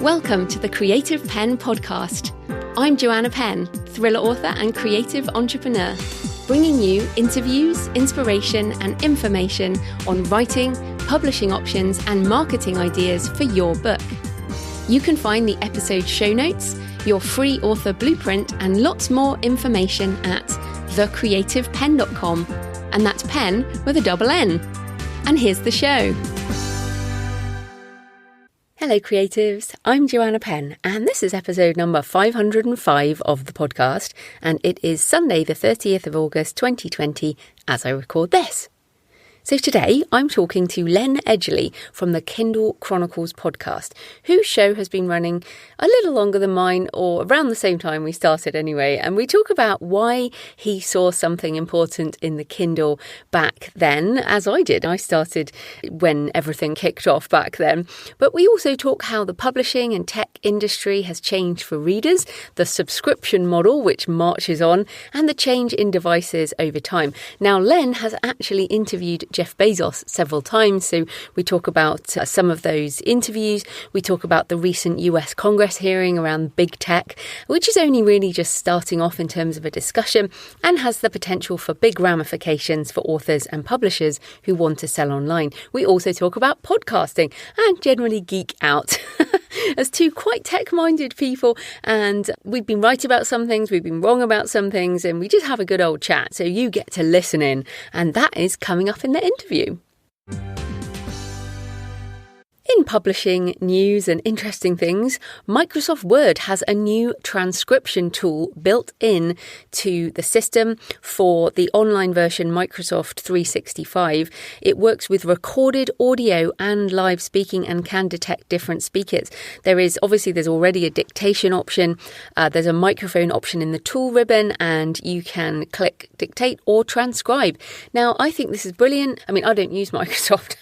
Welcome to the Creative Penn podcast. I'm Joanna Penn, thriller author and creative entrepreneur, bringing you interviews, inspiration and information on writing, publishing options and marketing ideas for your book. You can find the episode show notes, your free author blueprint and lots more information at thecreativepenn.com, and that's Penn with a double N. And here's the show. Hello creatives, I'm Joanna Penn and this is episode number 505 of the podcast, and it is Sunday the 30th of August 2020 as I record this. So today I'm talking to Len Edgerly from the Kindle Chronicles Podcast, whose show has been running a little longer than mine, or around the same time we started anyway, and we talk about why he saw something important in the Kindle back then, as I did. I started when everything kicked off back then, but we also talk how the publishing and tech industry has changed for readers, the subscription model which marches on, and the change in devices over time. Now Len has actually interviewed Jeff Bezos several times, so we talk about some of those interviews. We talk about the recent US Congress hearing around big tech, which is only really just starting off in terms of a discussion and has the potential for big ramifications for authors and publishers who want to sell online. We also talk about podcasting and generally geek out as two quite tech-minded people, and we've been right about some things, we've been wrong about some things, and we just have a good old chat, so you get to listen in, and that is coming up in the interview. In publishing news and interesting things, Microsoft Word has a new transcription tool built in to the system for the online version Microsoft 365. It works with recorded audio and live speaking and can detect different speakers. There's already a dictation option. There's a microphone option in the tool ribbon, and you can click dictate or transcribe. Now, I think this is brilliant. I mean, I don't use Microsoft,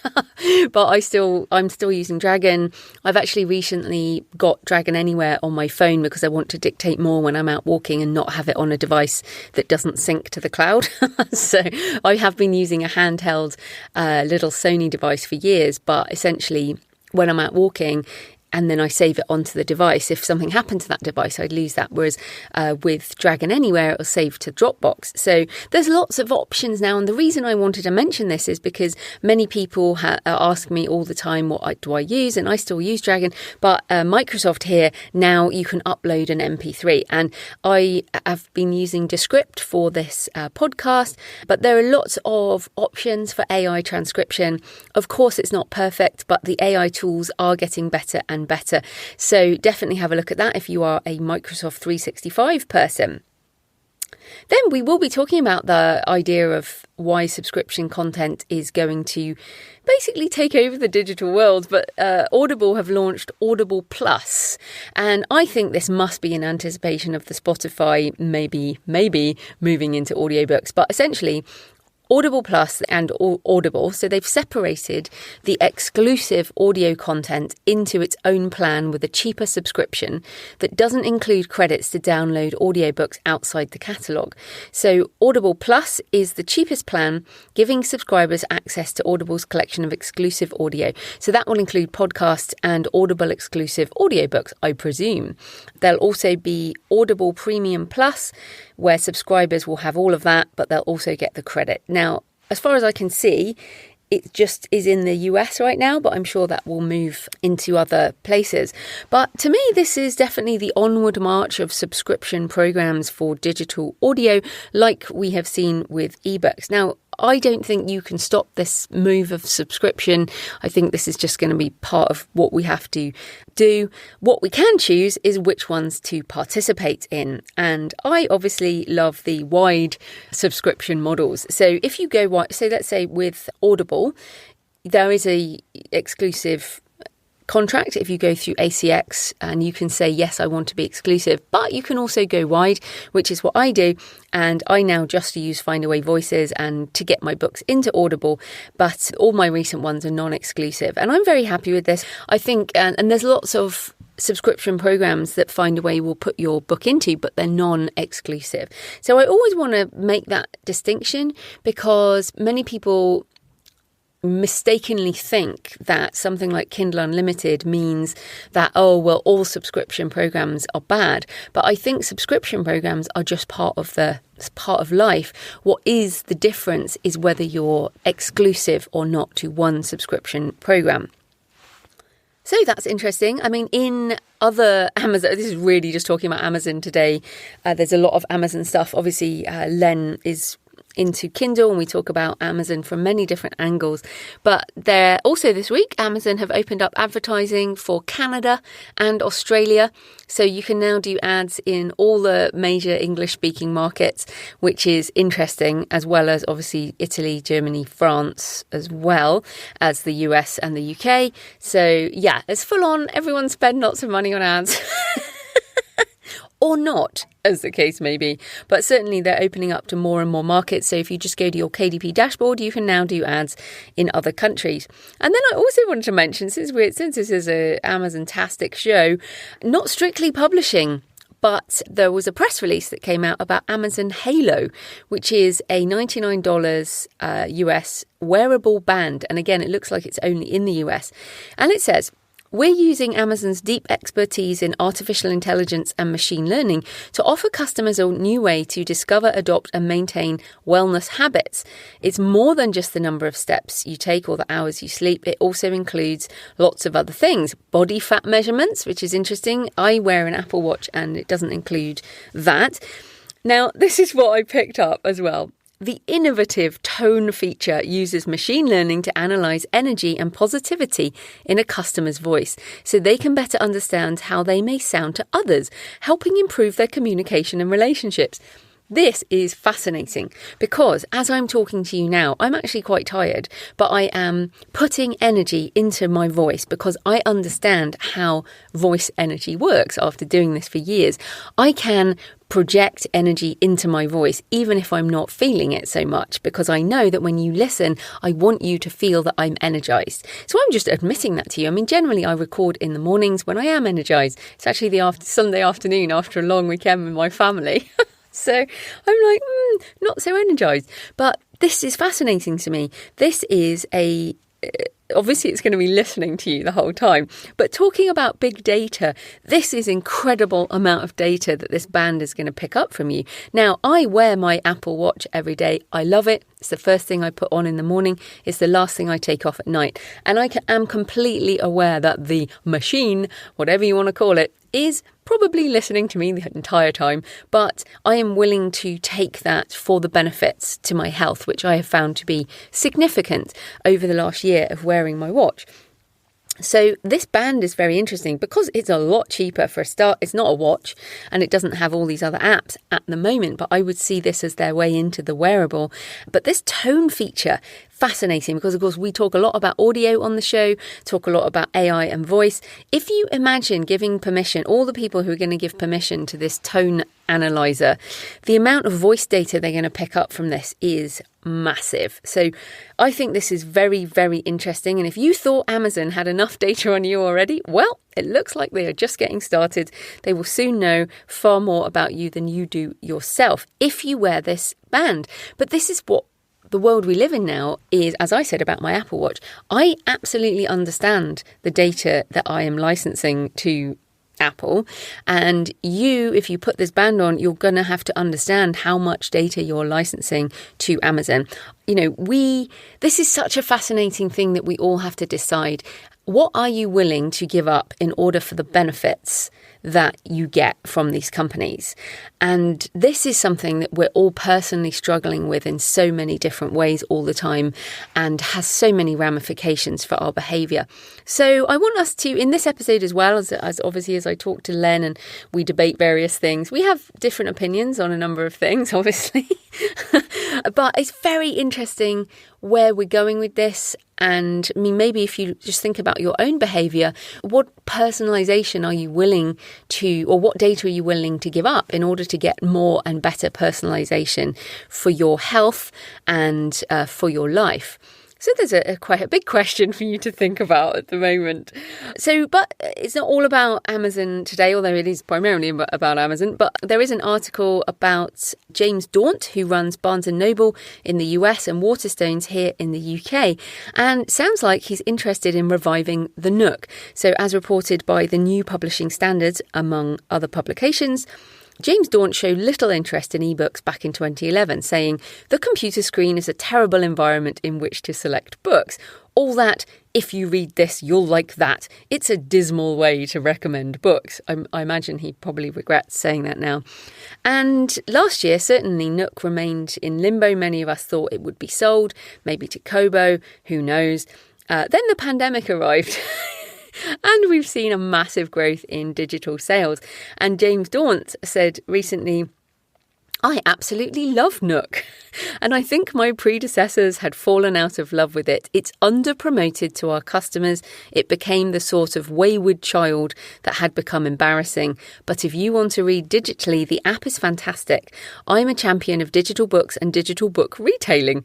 but I'm still using Dragon. I've actually recently got Dragon Anywhere on my phone because I want to dictate more when I'm out walking and not have it on a device that doesn't sync to the cloud. So I have been using a handheld little Sony device for years, but essentially when I'm out walking and then I save it onto the device, if something happened to that device, I'd lose that. Whereas with Dragon Anywhere, it'll save to Dropbox. So there's lots of options now. And the reason I wanted to mention this is because many people ask me all the time, what do I use? And I still use Dragon. But Microsoft here, now you can upload an MP3. And I have been using Descript for this podcast. But there are lots of options for AI transcription. Of course, it's not perfect, but the AI tools are getting better and better. So definitely have a look at that if you are a Microsoft 365 person. Then we will be talking about the idea of why subscription content is going to basically take over the digital world. But Audible have launched Audible Plus, and I think this must be in anticipation of the Spotify maybe moving into audiobooks. But essentially, Audible Plus and Audible, so they've separated the exclusive audio content into its own plan with a cheaper subscription that doesn't include credits to download audiobooks outside the catalogue. So Audible Plus is the cheapest plan, giving subscribers access to Audible's collection of exclusive audio. So that will include podcasts and Audible exclusive audiobooks, I presume. There'll also be Audible Premium Plus, where subscribers will have all of that, but they'll also get the credit. Now, as far as I can see, it just is in the US right now, but I'm sure that will move into other places. But to me, this is definitely the onward march of subscription programs for digital audio, like we have seen with ebooks. Now, I don't think you can stop this move of subscription. I think this is just going to be part of what we have to do. What we can choose is which ones to participate in. And I obviously love the wide subscription models. So if you go wide, so let's say with Audible, there is a exclusive contract if you go through ACX, and you can say, yes, I want to be exclusive, but you can also go wide, which is what I do. And I now just use Findaway Voices and to get my books into Audible, but all my recent ones are non-exclusive. And I'm very happy with this. I think, and there's lots of subscription programs that Findaway will put your book into, but they're non-exclusive. So I always want to make that distinction because many people mistakenly think that something like Kindle Unlimited means that, oh, well, all subscription programs are bad. But I think subscription programs are just part of life. What is the difference is whether you're exclusive or not to one subscription program. So that's interesting. I mean, in other Amazon, this is really just talking about Amazon today. There's a lot of Amazon stuff. Obviously, Len is into Kindle, and we talk about Amazon from many different angles. But there also this week, Amazon have opened up advertising for Canada and Australia. So you can now do ads in all the major English-speaking markets, which is interesting, as well as obviously Italy, Germany, France, as well as the US and the UK. So yeah, it's full on. Everyone spend lots of money on ads. Or not, as the case may be. But certainly they're opening up to more and more markets. So if you just go to your KDP dashboard, you can now do ads in other countries. And then I also wanted to mention, since this is an Amazon-tastic show, not strictly publishing, but there was a press release that came out about Amazon Halo, which is a $99 US wearable band. And again, it looks like it's only in the US. And it says, we're using Amazon's deep expertise in artificial intelligence and machine learning to offer customers a new way to discover, adopt, and maintain wellness habits. It's more than just the number of steps you take or the hours you sleep. It also includes lots of other things. Body fat measurements, which is interesting. I wear an Apple Watch and it doesn't include that. Now, this is what I picked up as well. The innovative tone feature uses machine learning to analyze energy and positivity in a customer's voice so they can better understand how they may sound to others, helping improve their communication and relationships. This is fascinating because as I'm talking to you now, I'm actually quite tired, but I am putting energy into my voice because I understand how voice energy works after doing this for years. I can project energy into my voice, even if I'm not feeling it so much, because I know that when you listen, I want you to feel that I'm energized. So I'm just admitting that to you. I mean, generally I record in the mornings when I am energized. It's actually the Sunday afternoon after a long weekend with my family. So I'm like, not so energized. But this is fascinating to me. This is obviously it's going to be listening to you the whole time. But talking about big data, this is incredible amount of data that this band is going to pick up from you. Now, I wear my Apple Watch every day. I love it. It's the first thing I put on in the morning. It's the last thing I take off at night. And I am completely aware that the machine, whatever you want to call it, is probably listening to me the entire time, but I am willing to take that for the benefits to my health, which I have found to be significant over the last year of wearing my watch. So this band is very interesting because it's a lot cheaper for a start. It's not a watch and it doesn't have all these other apps at the moment, but I would see this as their way into the wearable. But this tone feature, fascinating because, of course, we talk a lot about audio on the show, talk a lot about AI and voice. If you imagine giving permission, all the people who are going to give permission to this tone analyzer, the amount of voice data they're going to pick up from this is massive. So I think this is very, very interesting. And if you thought Amazon had enough data on you already, well, it looks like they are just getting started. They will soon know far more about you than you do yourself if you wear this band. But this is what the world we live in now is, as I said about my Apple Watch, I absolutely understand the data that I am licensing to Apple, and if you put this band on, you're going to have to understand how much data you're licensing to Amazon. You know, this is such a fascinating thing that we all have to decide. What are you willing to give up in order for the benefits that you get from these companies? And this is something that we're all personally struggling with in so many different ways all the time and has so many ramifications for our behaviour. So I want us to, in this episode as well, as obviously as I talk to Len and we debate various things, we have different opinions on a number of things, obviously. But it's very interesting where we're going with this. And I mean, maybe if you just think about your own behaviour, what personalisation are you willing to, or what data are you willing to give up in order to get more and better personalisation for your health and for your life? So there's quite a big question for you to think about at the moment. But it's not all about Amazon today, although it is primarily about Amazon. But there is an article about James Daunt, who runs Barnes & Noble in the US and Waterstones here in the UK. And sounds like he's interested in reviving the Nook. So as reported by the New Publishing Standards, among other publications, James Daunt showed little interest in ebooks back in 2011, saying, "The computer screen is a terrible environment in which to select books. All that, if you read this, you'll like that. It's a dismal way to recommend books." I imagine he probably regrets saying that now. And last year, certainly Nook remained in limbo. Many of us thought it would be sold, maybe to Kobo, who knows. Then the pandemic arrived. And we've seen a massive growth in digital sales. And James Daunt said recently, "I absolutely love Nook. And I think my predecessors had fallen out of love with it. It's under-promoted to our customers. It became the sort of wayward child that had become embarrassing. But if you want to read digitally, the app is fantastic. I'm a champion of digital books and digital book retailing,"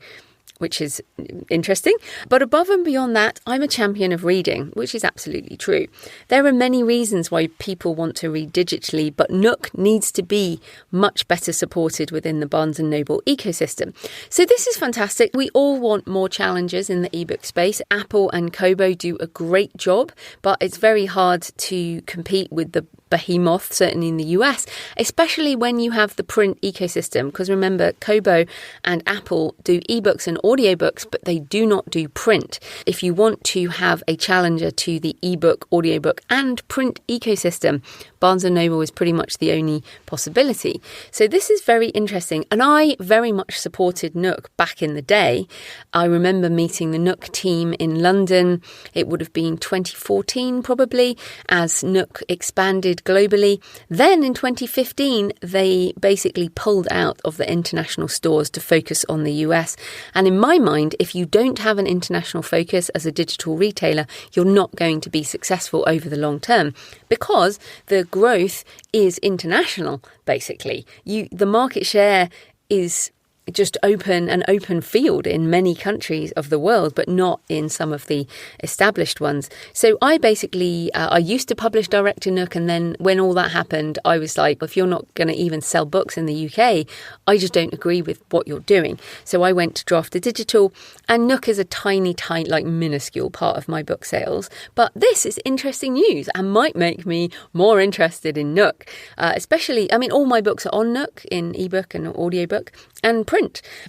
which is interesting. "But above and beyond that, I'm a champion of reading," which is absolutely true. "There are many reasons why people want to read digitally, but Nook needs to be much better supported within the Barnes & Noble ecosystem." So this is fantastic. We all want more challenges in the ebook space. Apple and Kobo do a great job, but it's very hard to compete with the behemoth, certainly in the US, especially when you have the print ecosystem. Because remember, Kobo and Apple do ebooks and audiobooks, but they do not do print. If you want to have a challenger to the ebook, audiobook and print ecosystem, Barnes & Noble is pretty much the only possibility. So this is very interesting. And I very much supported Nook back in the day. I remember meeting the Nook team in London. It would have been 2014 probably, as Nook expanded globally. Then in 2015, they basically pulled out of the international stores to focus on the US. And in my mind, if you don't have an international focus as a digital retailer, you're not going to be successful over the long term, because the growth is international, basically. The market share is just an open field in many countries of the world, but not in some of the established ones. So I basically, I used to publish direct to Nook, and then when all that happened, I was like, if you're not going to even sell books in the UK, I just don't agree with what you're doing. So I went to Draft to Digital, and Nook is a tiny, like minuscule part of my book sales. But this is interesting news and might make me more interested in Nook, especially, I mean, all my books are on Nook in ebook and audiobook and print.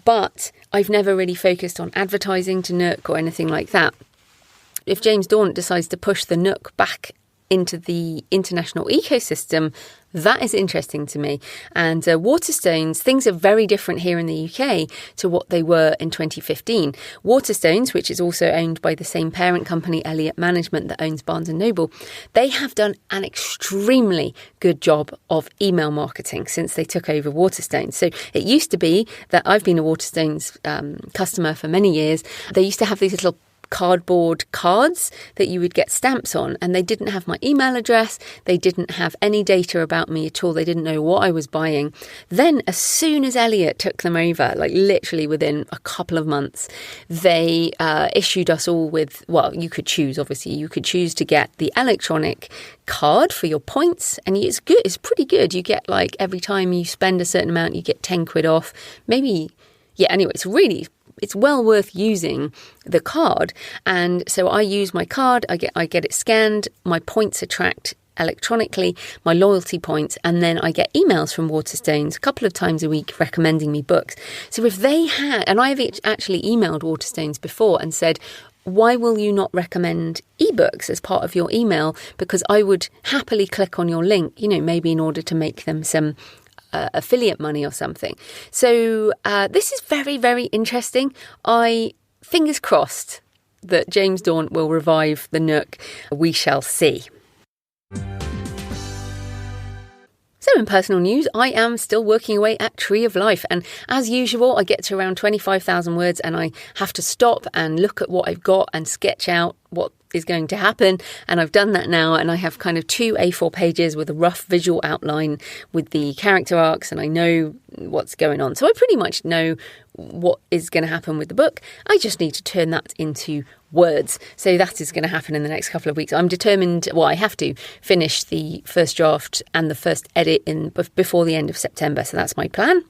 But I've never really focused on advertising to Nook or anything like that. If James Daunt decides to push the Nook back into the international ecosystem, that is interesting to me. And Waterstones, things are very different here in the UK to what they were in 2015. Waterstones, which is also owned by the same parent company, Elliott Management, that owns Barnes & Noble, they have done an extremely good job of email marketing since they took over Waterstones. So it used to be that I've been a Waterstones customer for many years. They used to have these little cardboard cards that you would get stamps on, and they didn't have my email address. They didn't have any data about me at all. They didn't know what I was buying. Then as soon as Elliott took them over, like literally within a couple of months, they issued us all with, well, you could choose, obviously, you could choose to get the electronic card for your points, and it's good. It's pretty good. You get, like, every time you spend a certain amount, you get 10 quid off. Maybe, yeah, anyway, it's well worth using the card. And so I use my card, I get it scanned, my points are tracked electronically, my loyalty points, and then I get emails from Waterstones a couple of times a week recommending me books. So if they had, and I've actually emailed Waterstones before and said, why will you not recommend ebooks as part of your email? Because I would happily click on your link, maybe in order to make them some affiliate money or something. So this is very, very interesting. Fingers crossed that James Daunt will revive the Nook. We shall see. So in personal news, I am still working away at Tree of Life, and as usual, I get to around 25,000 words and I have to stop and look at what I've got and sketch out what is going to happen, and I've done that now, and I have kind of 2 A4 pages with a rough visual outline with the character arcs, and I know what's going on. So I pretty much know what is going to happen with the book. I just need to turn that into words. So that is going to happen in the next couple of weeks. I'm determined, I have to finish the first draft and the first edit before the end of September. So that's my plan.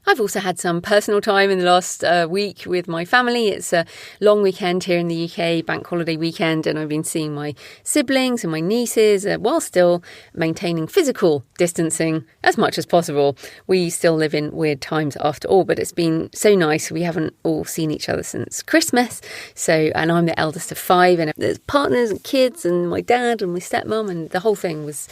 I've also had some personal time in the last week with my family. It's a long weekend here in the UK, bank holiday weekend, and I've been seeing my siblings and my nieces while still maintaining physical distancing as much as possible. We still live in weird times after all, but it's been so nice. We haven't all seen each other since Christmas. And I'm the eldest of 5, and there's partners and kids and my dad and my stepmom, and the whole thing was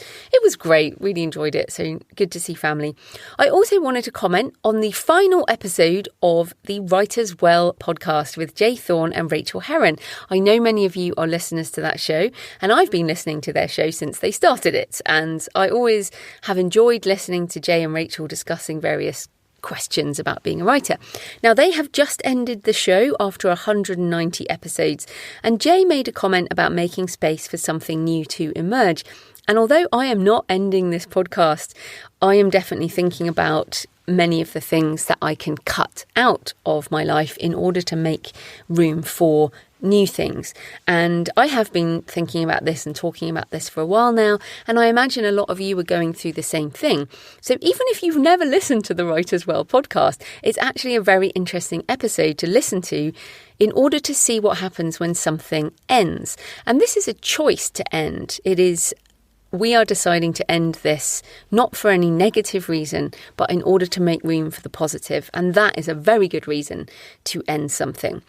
great. Really enjoyed it. So good to see family. I also wanted to comment on the final episode of the Writer's Well podcast with Jay Thorne and Rachel Herron. I know many of you are listeners to that show, and I've been listening to their show since they started it. And I always have enjoyed listening to Jay and Rachel discussing various questions about being a writer. Now, they have just ended the show after 190 episodes, and Jay made a comment about making space for something new to emerge. And although I am not ending this podcast, I am definitely thinking about many of the things that I can cut out of my life in order to make room for new things. And I have been thinking about this and talking about this for a while now, and I imagine a lot of you are going through the same thing. So even if you've never listened to the Writer's Well podcast, it's actually a very interesting episode to listen to in order to see what happens when something ends. And this is a choice to end. We are deciding to end this not for any negative reason, but in order to make room for the positive. And that is a very good reason to end something.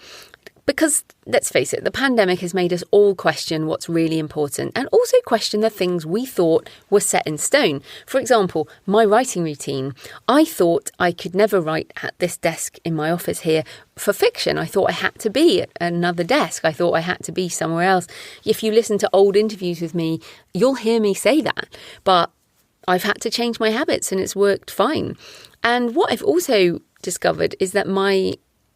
Because, let's face it, the pandemic has made us all question what's really important, and also question the things we thought were set in stone. For example, my writing routine. I thought I could never write at this desk in my office here for fiction. I thought I had to be at another desk. I thought I had to be somewhere else. If you listen to old interviews with me, you'll hear me say that. But I've had to change my habits, and it's worked fine. And what I've also discovered is that my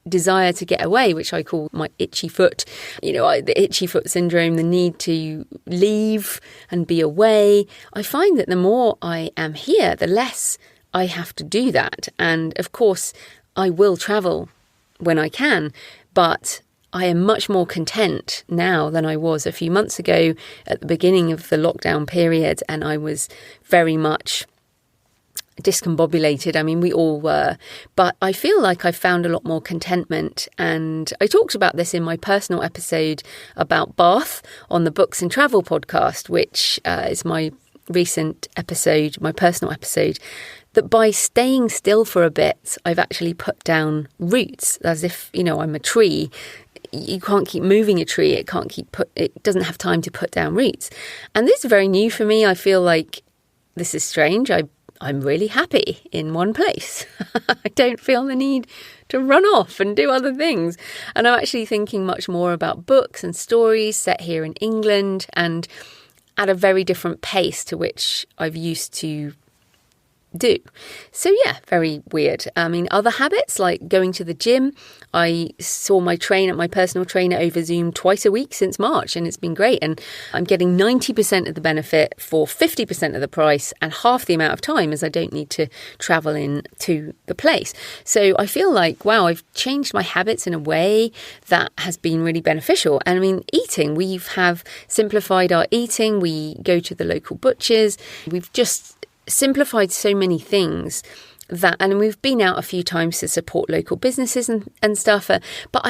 desire to get away, which I call my itchy foot, the itchy foot syndrome, the need to leave and be away. I find that the more I am here, the less I have to do that. And of course, I will travel when I can, but I am much more content now than I was a few months ago at the beginning of the lockdown period, and I was very much discombobulated. I mean, we all were, but I feel like I found a lot more contentment. And I talked about this in my personal episode about Bath on the Books and Travel podcast, which is my recent episode, my personal episode, that by staying still for a bit, I've actually put down roots, as if, I'm a tree. You can't keep moving a tree. It doesn't have time to put down roots. And this is very new for me. I feel like this is strange. I'm really happy in one place. I don't feel the need to run off and do other things. And I'm actually thinking much more about books and stories set here in England and at a very different pace to which I've used to do. So yeah, very weird. I mean, other habits like going to the gym. I saw my personal trainer over Zoom twice a week since March, and it's been great. And I'm getting 90% of the benefit for 50% of the price and half the amount of time, as I don't need to travel in to the place. So I feel like, wow, I've changed my habits in a way that has been really beneficial. And I mean, eating, we have simplified our eating. We go to the local butchers. We've just simplified so many things and we've been out a few times to support local businesses and stuff. But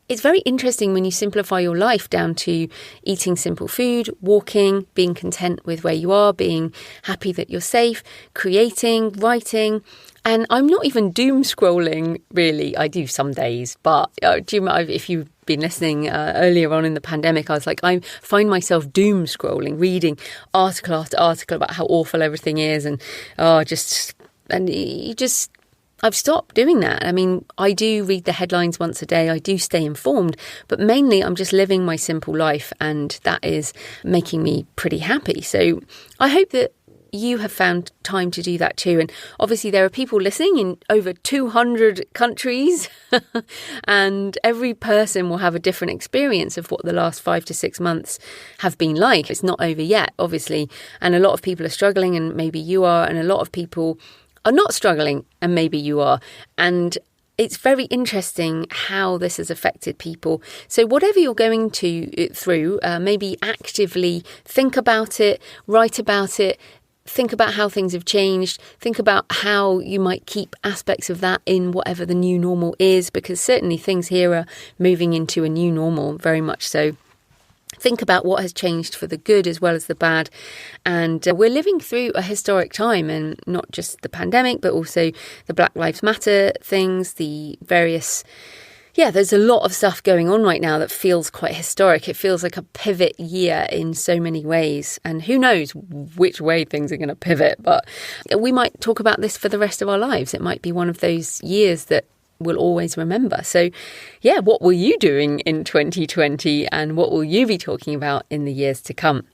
it's very interesting when you simplify your life down to eating simple food, walking, being content with where you are, being happy that you're safe, creating, writing. And I'm not even doom scrolling, really. I do some days, but if you've been listening earlier on in the pandemic, I was like, I find myself doom scrolling, reading article after article about how awful everything is, I've stopped doing that. I mean, I do read the headlines once a day. I do stay informed, but mainly I'm just living my simple life, and that is making me pretty happy. So I hope that you have found time to do that too. And obviously there are people listening in over 200 countries and every person will have a different experience of what the last 5 to 6 months have been like. It's not over yet, obviously. And a lot of people are struggling, and maybe you are, and a lot of people are not struggling, and maybe you are. And it's very interesting how this has affected people. So whatever you're going through, maybe actively think about it, write about it, think about how things have changed, think about how you might keep aspects of that in whatever the new normal is, because certainly things here are moving into a new normal, very much so. Think about what has changed for the good as well as the bad. And we're living through a historic time, and not just the pandemic, but also the Black Lives Matter things, the various... Yeah, there's a lot of stuff going on right now that feels quite historic. It feels like a pivot year in so many ways. And who knows which way things are going to pivot. But we might talk about this for the rest of our lives. It might be one of those years that we'll always remember. So, yeah, what were you doing in 2020 and what will you be talking about in the years to come?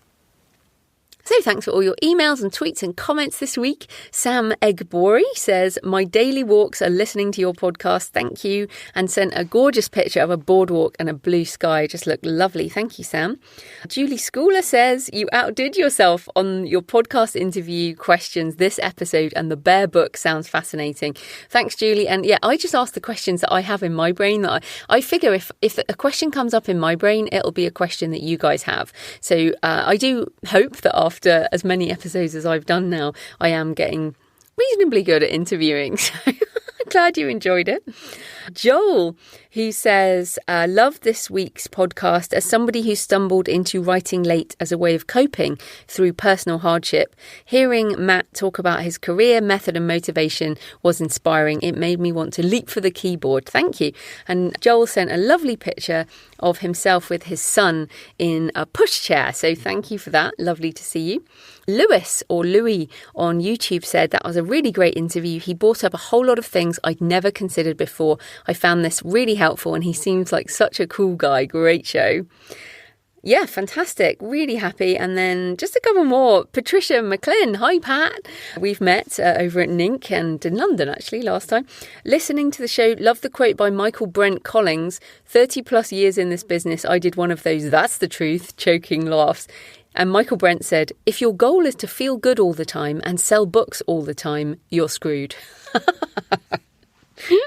So thanks for all your emails and tweets and comments this week. Sam Egbori says, my daily walks are listening to your podcast. Thank you. And sent a gorgeous picture of a boardwalk and a blue sky. Just looked lovely. Thank you, Sam. Julie Schooler says, you outdid yourself on your podcast interview questions this episode, and the bear book sounds fascinating. Thanks, Julie. And yeah, I just asked the questions that I have in my brain. That I figure if a question comes up in my brain, it'll be a question that you guys have. So I do hope that after as many episodes as I've done now, I am getting reasonably good at interviewing. So I'm glad you enjoyed it. Joel, who says, love this week's podcast. As somebody who stumbled into writing late as a way of coping through personal hardship, hearing Matt talk about his career, method and motivation was inspiring. It made me want to leap for the keyboard. Thank you. And Joel sent a lovely picture of himself with his son in a pushchair. So thank you for that. Lovely to see you. Lewis, or Louis, on YouTube said that was a really great interview. He brought up a whole lot of things I'd never considered before. I found this really helpful and he seems like such a cool guy. Great show. Yeah, fantastic. Really happy. And then just a couple more. Patricia McLean. Hi, Pat. We've met over at Nook and in London, actually, last time. Listening to the show, love the quote by Michael Brent Collins. 30 plus years in this business, I did one of those "that's the truth" choking laughs. And Michael Brent said, if your goal is to feel good all the time and sell books all the time, you're screwed.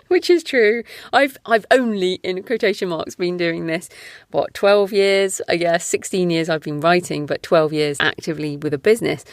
Which is true. I've only, in quotation marks, been doing this, 12 years? I guess 16 years I've been writing, but 12 years actively with a business.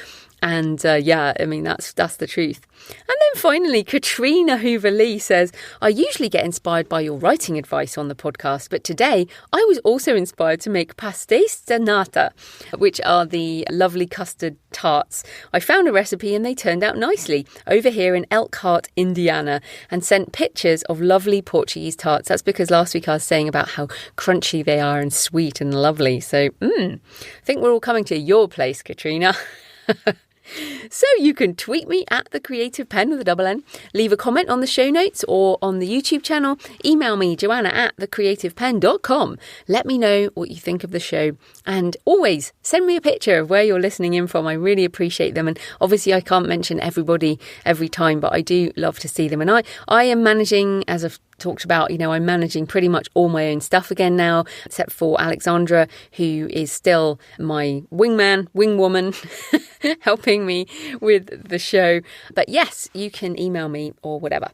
And yeah, I mean, that's the truth. And then finally, Katrina Hoover-Lee says, I usually get inspired by your writing advice on the podcast, but today I was also inspired to make pastéis de nata, which are the lovely custard tarts. I found a recipe and they turned out nicely over here in Elkhart, Indiana, and sent pictures of lovely Portuguese tarts. That's because last week I was saying about how crunchy they are and sweet and lovely. So I think we're all coming to your place, Katrina. So you can tweet me at The Creative Penn with a double N, leave a comment on the show notes or on the YouTube channel, email me, Joanna at thecreativepenn.com. Let me know what you think of the show, and always send me a picture of where you're listening in from. I really appreciate them, and obviously I can't mention everybody every time, but I do love to see them. And I am managing, as I've talked about, I'm managing pretty much all my own stuff again now, except for Alexandra, who is still my wingwoman, helping me with the show. But yes, you can email me or whatever.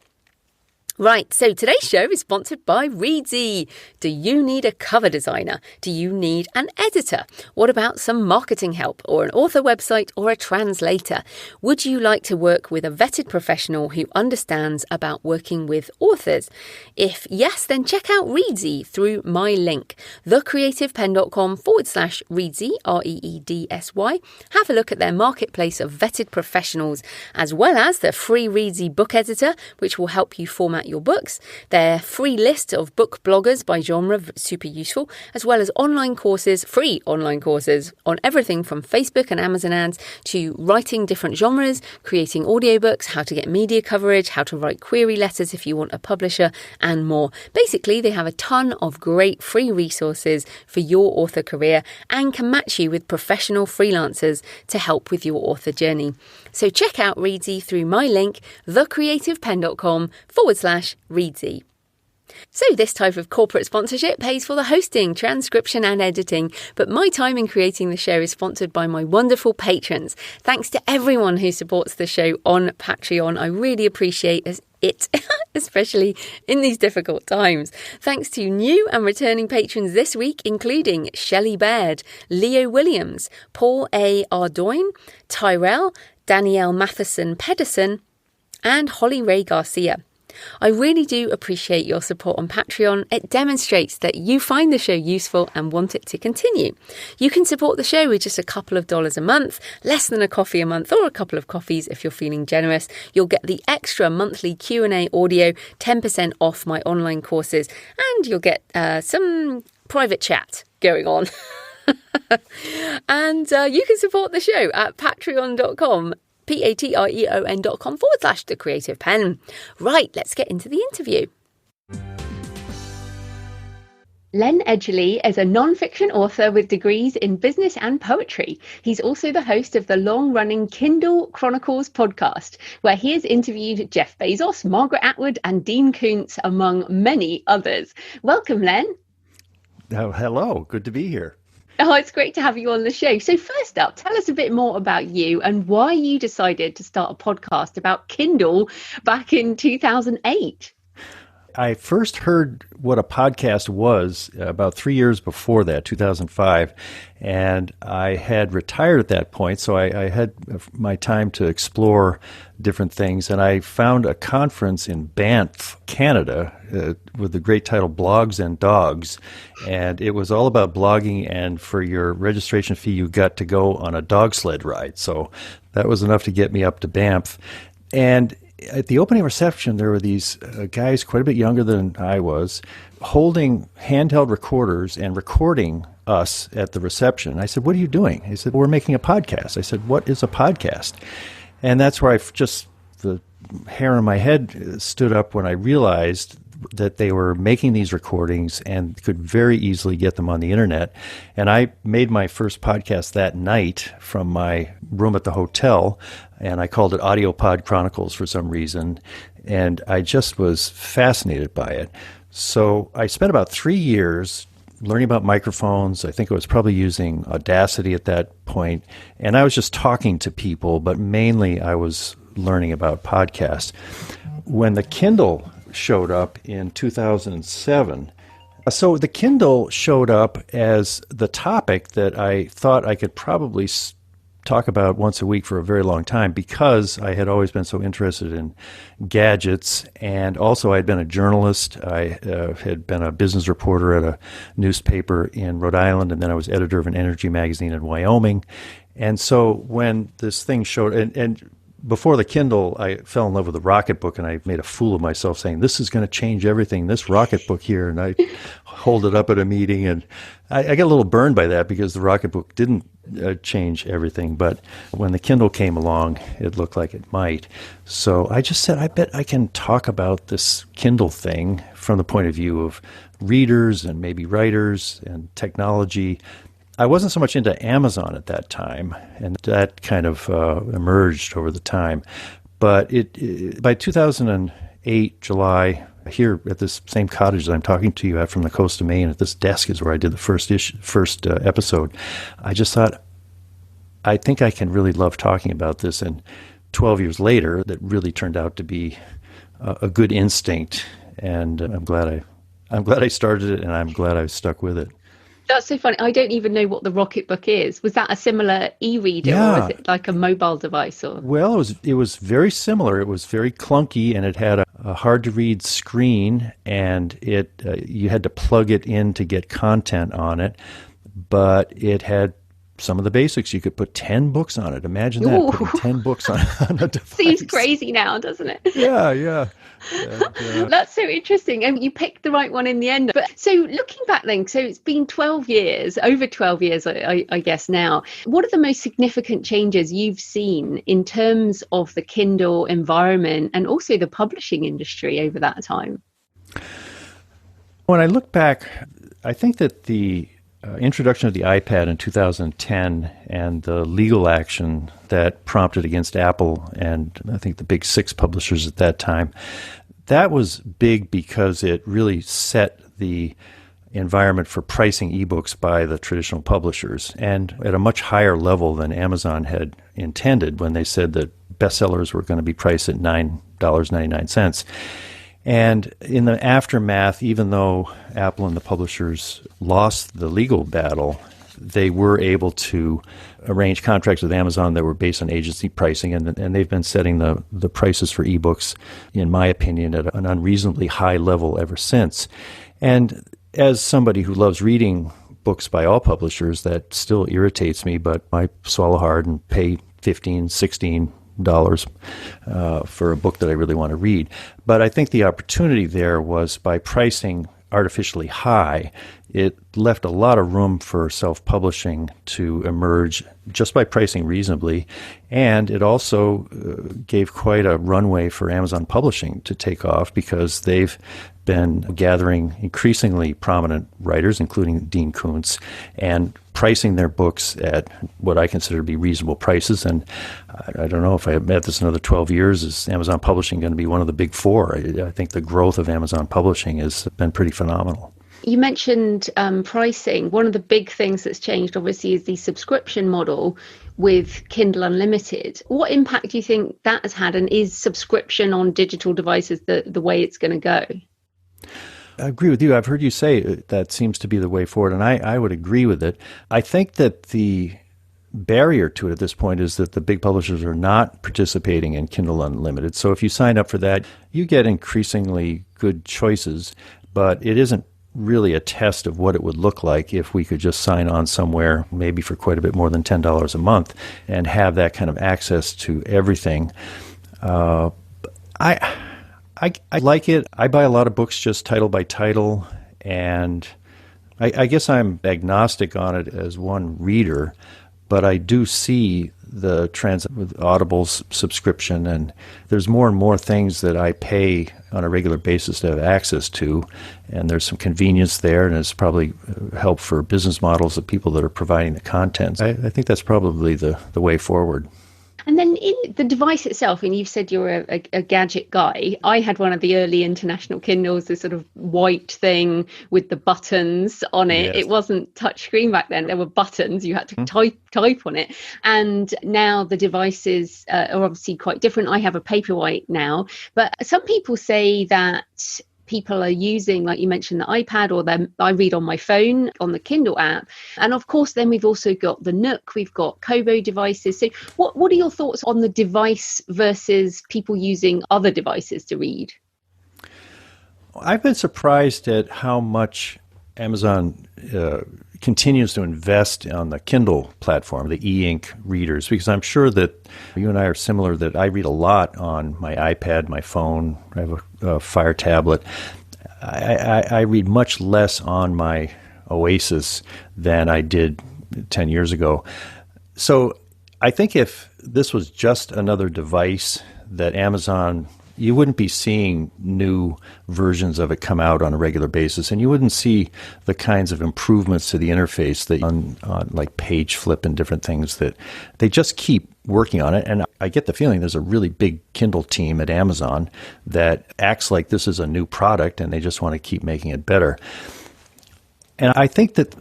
Right, so today's show is sponsored by Readsy. Do you need a cover designer? Do you need an editor? What about some marketing help or an author website or a translator? Would you like to work with a vetted professional who understands about working with authors? If yes, then check out Readsy through my link, thecreativepenn.com/Readsy, Reedsy. Have a look at their marketplace of vetted professionals, as well as their free Readsy book editor, which will help you format your books, their free list of book bloggers by genre, super useful, as well as online courses, free online courses on everything from Facebook and Amazon ads to writing different genres, creating audiobooks, how to get media coverage, how to write query letters if you want a publisher, and more. Basically, they have a ton of great free resources for your author career and can match you with professional freelancers to help with your author journey. So check out Readsy through my link, thecreativeprenn.com/Readsy. So this type of corporate sponsorship pays for the hosting, transcription and editing, but my time in creating the show is sponsored by my wonderful patrons. Thanks to everyone who supports the show on Patreon. I really appreciate it, especially in these difficult times. Thanks to new and returning patrons this week, including Shelley Baird, Leo Williams, Paul A. Ardoin, Tyrell, Danielle Matheson Pedersen, and Holly Ray Garcia. I really do appreciate your support on Patreon. It demonstrates that you find the show useful and want it to continue. You can support the show with just a couple of dollars a month, less than a coffee a month, or a couple of coffees if you're feeling generous. You'll get the extra monthly Q&A audio, 10% off my online courses, and you'll get some private chat going on. And you can support the show at patreon.com. patreon.com/The Creative Penn. Right, let's get into the interview. Len Edgerly is a non-fiction author with degrees in business and poetry. He's also the host of the long-running Kindle Chronicles Podcast, where he has interviewed Jeff Bezos, Margaret Atwood, and Dean Koontz, among many others. Welcome, Len. Oh, hello. Good to be here. Oh, it's great to have you on the show. So first up, tell us a bit more about you and why you decided to start a podcast about Kindle back in 2008. I first heard what a podcast was about 3 years before that, 2005, and I had retired at that point, so I had my time to explore different things, and I found a conference in Banff, Canada, with the great title Blogs and Dogs, and it was all about blogging, and for your registration fee, you got to go on a dog sled ride, so that was enough to get me up to Banff. And at the opening reception, there were these guys quite a bit younger than I was, holding handheld recorders and recording us at the reception. I said, "What are you doing?" He said, "We're making a podcast." I said, "What is a podcast?" And that's where the hair on my head stood up when I realized that they were making these recordings and could very easily get them on the internet. And I made my first podcast that night from my room at the hotel, and I called it Audiopod Chronicles for some reason, and I just was fascinated by it. So I spent about 3 years learning about microphones. I think I was probably using Audacity at that point, and I was just talking to people, but mainly I was learning about podcasts. When the Kindle showed up in 2007. So the Kindle showed up as the topic that I thought I could probably talk about once a week for a very long time because I had always been so interested in gadgets, and also I had been a journalist. I had been a business reporter at a newspaper in Rhode Island, and then I was editor of an energy magazine in Wyoming. And so when this thing showed, and before the Kindle, I fell in love with the Rocketbook, and I made a fool of myself saying, "This is going to change everything, this Rocketbook here." And I hold it up at a meeting, and I got a little burned by that because the Rocketbook didn't change everything. But when the Kindle came along, it looked like it might. So I just said, I bet I can talk about this Kindle thing from the point of view of readers and maybe writers and technology. I wasn't so much into Amazon at that time, and that kind of emerged over the time. But by 2008, July, here at this same cottage that I'm talking to you at from the coast of Maine, at this desk is where I did the first episode. I just thought, I think I can really love talking about this. And 12 years later, that really turned out to be a good instinct. And I'm glad I started it, and I'm glad I stuck with it. That's so funny. I don't even know what the Rocketbook is. Was that a similar e-reader, or was it like a mobile device? Or? Well, it was very similar. It was very clunky, and it had a hard-to-read screen, and you had to plug it in to get content on it. But it had some of the basics, you could put 10 books on it. Imagine that, putting 10 books on a device. Seems crazy now, doesn't it? Yeah. That's so interesting. And you picked the right one in the end. But so looking back then, so it's been 12 years, over 12 years, I guess now. What are the most significant changes you've seen in terms of the Kindle environment and also the publishing industry over that time? When I look back, I think that the introduction of the iPad in 2010 and the legal action that prompted against Apple and I think the big 6 publishers at that time, that was big because it really set the environment for pricing ebooks by the traditional publishers, and at a much higher level than Amazon had intended when they said that bestsellers were going to be priced at $9.99. And in the aftermath, even though Apple and the publishers lost the legal battle, they were able to arrange contracts with Amazon that were based on agency pricing, and they've been setting the prices for ebooks, in my opinion, at an unreasonably high level ever since. And as somebody who loves reading books by all publishers, that still irritates me, but I swallow hard and pay $15, $16 for a book that I really want to read. But I think the opportunity there was by pricing artificially high, it left a lot of room for self-publishing to emerge just by pricing reasonably, and it also gave quite a runway for Amazon Publishing to take off because they've been gathering increasingly prominent writers, including Dean Koontz, and pricing their books at what I consider to be reasonable prices. And I don't know if I met this another 12 years, is Amazon Publishing going to be one of the big 4? I think the growth of Amazon Publishing has been pretty phenomenal. You mentioned pricing. One of the big things that's changed, obviously, is the subscription model with Kindle Unlimited. What impact do you think that has had, and is subscription on digital devices the way it's going to go? I agree with you. I've heard you say that seems to be the way forward, and I would agree with it. I think that the barrier to it at this point is that the big publishers are not participating in Kindle Unlimited. So if you sign up for that, you get increasingly good choices, but it isn't really a test of what it would look like if we could just sign on somewhere, maybe for quite a bit more than $10 a month, and have that kind of access to everything. I like it. I buy a lot of books just title by title, and I guess I'm agnostic on it as one reader, but I do see the trends with Audible's subscription, and there's more and more things that I pay on a regular basis to have access to, and there's some convenience there, and it's probably help for business models of people that are providing the content. I think that's probably the way forward. And then in the device itself, and you've said you're a gadget guy. I had one of the early international Kindles, the sort of white thing with the buttons on it. Yes. It wasn't touchscreen back then. There were buttons. You had to type on it. And now the devices are obviously quite different. I have a Paperwhite now. But some people say that people are using, like you mentioned, the iPad, or I read on my phone on the Kindle app. And of course, then we've also got the Nook, we've got Kobo devices. So what are your thoughts on the device versus people using other devices to read? I've been surprised at how much Amazon continues to invest on the Kindle platform, the e-ink readers, because I'm sure that you and I are similar, that I read a lot on my iPad, my phone. I have a Fire tablet. I read much less on my Oasis than I did 10 years ago. So I think if this was just another device that Amazon, you wouldn't be seeing new versions of it come out on a regular basis, and you wouldn't see the kinds of improvements to the interface that on like page flip and different things, that they just keep working on it. And I get the feeling there's a really big Kindle team at Amazon that acts like this is a new product and they just want to keep making it better. And I think that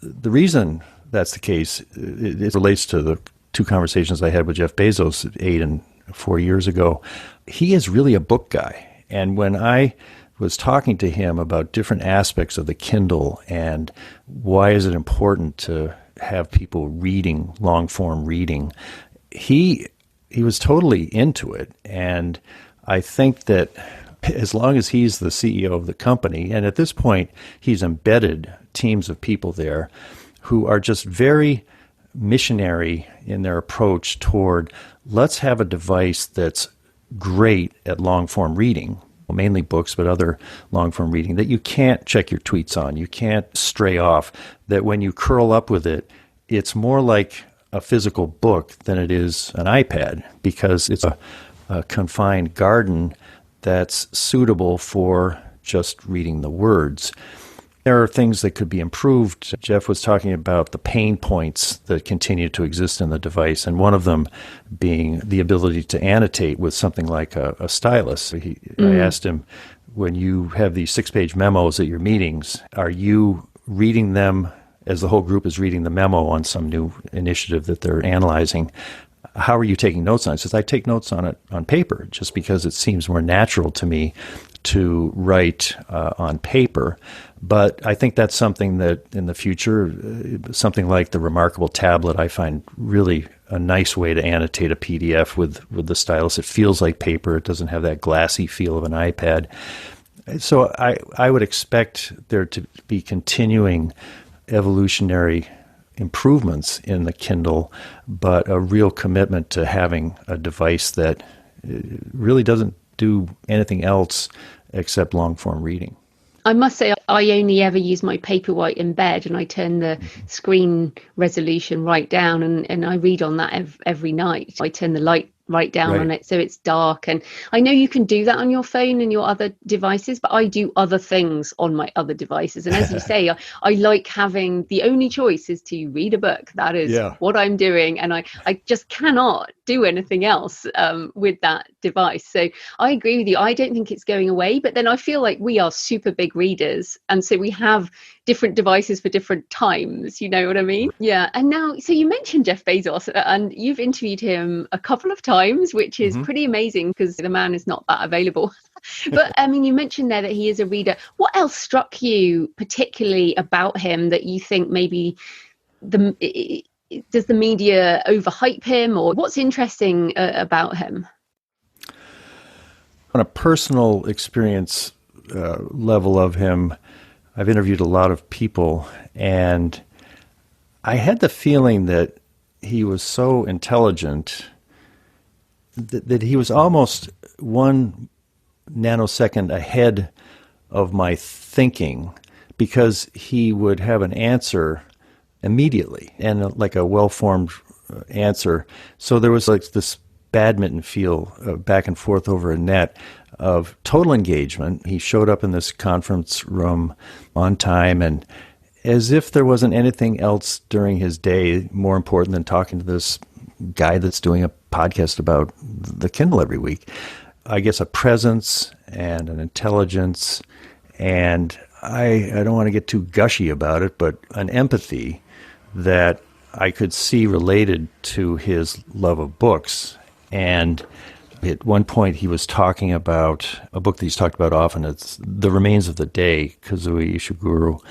the reason that's the case, it relates to the 2 conversations I had with Jeff Bezos 8 and 4 years ago. He is really a book guy. And when I was talking to him about different aspects of the Kindle and why is it important to have people reading, long-form reading, he was totally into it. And I think that as long as he's the CEO of the company, and at this point he's embedded teams of people there who are just very missionary in their approach toward let's have a device that's great at long-form reading, mainly books, but other long-form reading, that you can't check your tweets on, you can't stray off, that when you curl up with it, it's more like a physical book than it is an iPad, because it's a confined garden that's suitable for just reading the words. There are things that could be improved. Jeff was talking about the pain points that continue to exist in the device, and one of them being the ability to annotate with something like a stylus. I asked him, when you have these 6-page memos at your meetings, are you reading them as the whole group is reading the memo on some new initiative that they're analyzing? How are you taking notes on it? He says, I take notes on it on paper just because it seems more natural to me to write on paper. But I think that's something that in the future, something like the Remarkable tablet, I find really a nice way to annotate a PDF with the stylus. It feels like paper. It doesn't have that glassy feel of an iPad. So I would expect there to be continuing evolutionary improvements in the Kindle, but a real commitment to having a device that really doesn't do anything else except long-form reading. I must say, I only ever use my Paperwhite in bed, and I turn the screen resolution right down, and I read on that every night. I turn the light right down on it so it's dark. And I know you can do that on your phone and your other devices, but I do other things on my other devices. And as you say, I like having the only choice is to read a book. That is what I'm doing. And I just cannot do anything else with that device. So I agree with you. I don't think it's going away, but then I feel like we are super big readers. And so we have different devices for different times, you know what I mean? Yeah. And now, so you mentioned Jeff Bezos, and you've interviewed him a couple of times, which is pretty amazing because the man is not that available. But I mean, you mentioned there that he is a reader. What else struck you particularly about him that you think maybe does the media overhype him, or what's interesting about him? On a personal experience level of him, I've interviewed a lot of people, and I had the feeling that he was so intelligent that he was almost 1 nanosecond ahead of my thinking, because he would have an answer immediately, and like a well-formed answer. So there was like this badminton feel back and forth over a net of total engagement. He showed up in this conference room on time, and as if there wasn't anything else during his day more important than talking to this guy that's doing a podcast about the Kindle every week. I guess a presence and an intelligence, and I don't want to get too gushy about it, but an empathy that I could see related to his love of books. And at one point he was talking about a book that he's talked about often. It's The Remains of the Day, Kazuo Ishiguro.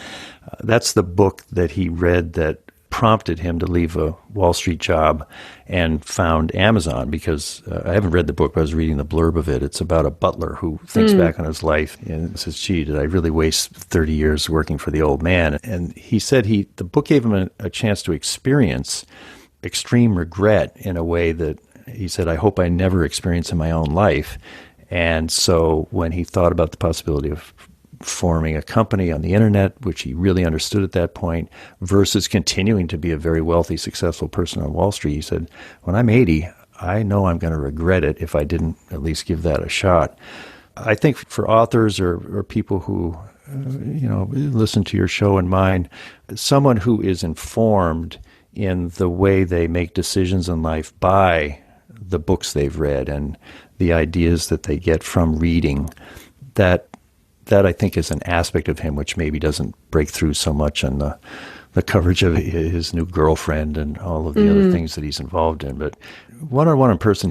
That's the book that he read that prompted him to leave a Wall Street job and found Amazon, because I haven't read the book, but I was reading the blurb of it. It's about a butler who thinks back on his life and says, gee, did I really waste 30 years working for the old man? And he said the book gave him a chance to experience extreme regret in a way that he said, I hope I never experience in my own life. And so when he thought about the possibility of forming a company on the internet, which he really understood at that point, versus continuing to be a very wealthy, successful person on Wall Street, he said, when I'm 80, I know I'm going to regret it if I didn't at least give that a shot. I think for authors or people who listen to your show and mine, someone who is informed in the way they make decisions in life by the books they've read and the ideas that they get from reading, that I think is an aspect of him which maybe doesn't break through so much on the coverage of his new girlfriend and all of the other things that he's involved in. But one-on-one in person,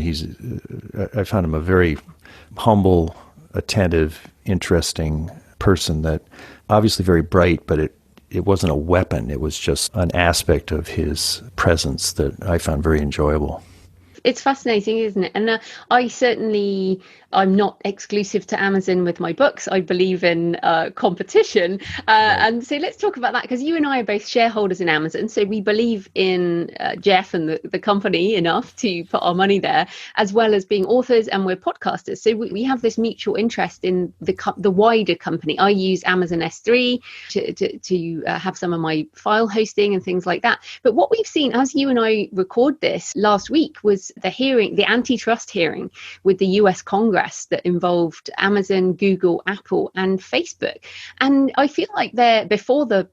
I found him a very humble, attentive, interesting person, that obviously very bright, but it wasn't a weapon. It was just an aspect of his presence that I found very enjoyable. It's fascinating, isn't it? And I'm not exclusive to Amazon with my books. I believe in competition. Right. And so let's talk about that, because you and I are both shareholders in Amazon. So we believe in Jeff and the company enough to put our money there, as well as being authors, and we're podcasters. So we have this mutual interest in the wider company. I use Amazon S3 to have some of my file hosting and things like that. But what we've seen as you and I record this last week was the antitrust hearing with the US Congress that involved Amazon, Google, Apple, and Facebook. And I feel like before the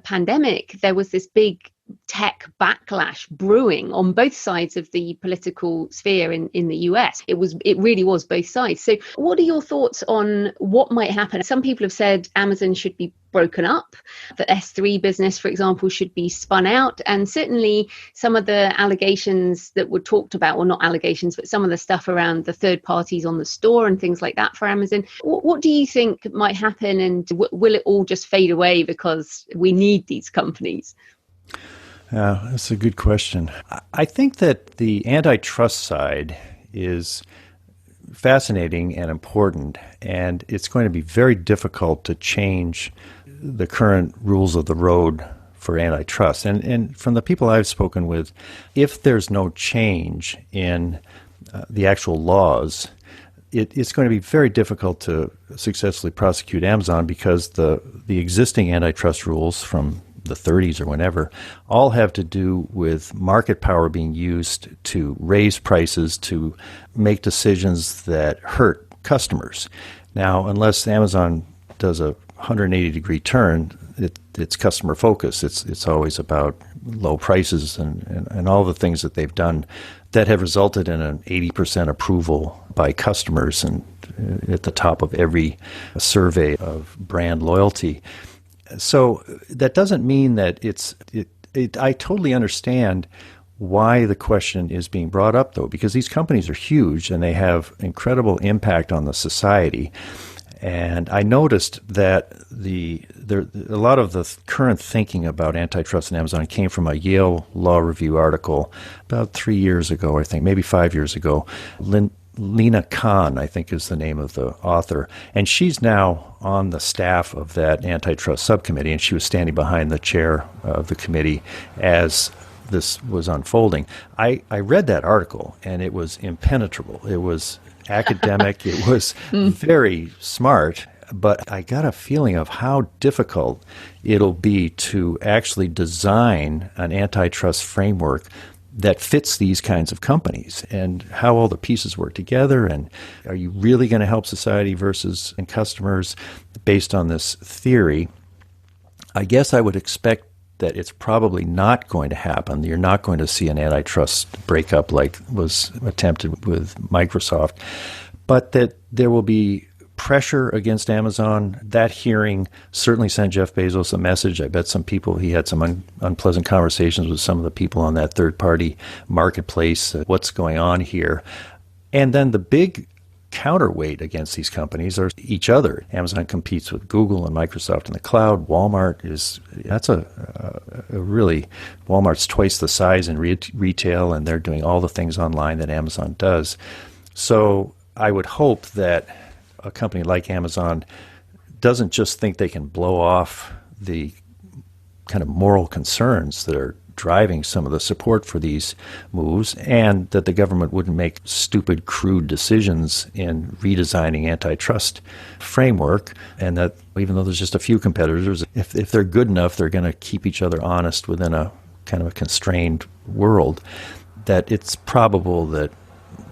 pandemic, there was this big tech backlash brewing on both sides of the political sphere in the US. It really was both sides. So what are your thoughts on what might happen? Some people have said Amazon should be broken up, the S3 business, for example, should be spun out. And certainly some of the allegations that were talked about, or not allegations, but some of the stuff around the third parties on the store and things like that for Amazon. What do you think might happen? And will it all just fade away because we need these companies? That's a good question. I think that the antitrust side is fascinating and important, and it's going to be very difficult to change the current rules of the road for antitrust. And from the people I've spoken with, if there's no change in the actual laws, it's going to be very difficult to successfully prosecute Amazon, because the existing antitrust rules from the 30s or whenever all have to do with market power being used to raise prices, to make decisions that hurt customers. Now, unless Amazon does a 180-degree turn, it's customer focus. It's always about low prices and all the things that they've done that have resulted in an 80% approval by customers and at the top of every survey of brand loyalty. So that doesn't mean that I totally understand why the question is being brought up, though, because these companies are huge and they have incredible impact on the society. And I noticed that a lot of the current thinking about antitrust in Amazon came from a Yale Law Review article about 3 years ago, I think, maybe 5 years ago. Lena Khan, I think, is the name of the author, and she's now on the staff of that antitrust subcommittee, and she was standing behind the chair of the committee as this was unfolding. I read that article, and it was impenetrable. It was academic. It was very smart, but I got a feeling of how difficult it'll be to actually design an antitrust framework that fits these kinds of companies, and how all the pieces work together, and are you really going to help society versus and customers based on this theory. I guess I would expect that it's probably not going to happen. You're not going to see an antitrust breakup like was attempted with Microsoft, but that there will be pressure against Amazon. That hearing certainly sent Jeff Bezos a message. I bet he had some unpleasant conversations with some of the people on that third-party marketplace. What's going on here? And then the big counterweight against these companies are each other. Amazon competes with Google and Microsoft in the cloud. Walmart's twice the size in retail, and they're doing all the things online that Amazon does. So I would hope that a company like Amazon doesn't just think they can blow off the kind of moral concerns that are driving some of the support for these moves, and that the government wouldn't make stupid, crude decisions in redesigning antitrust framework, and that even though there's just a few competitors, if they're good enough, they're going to keep each other honest within a kind of a constrained world, that it's probable that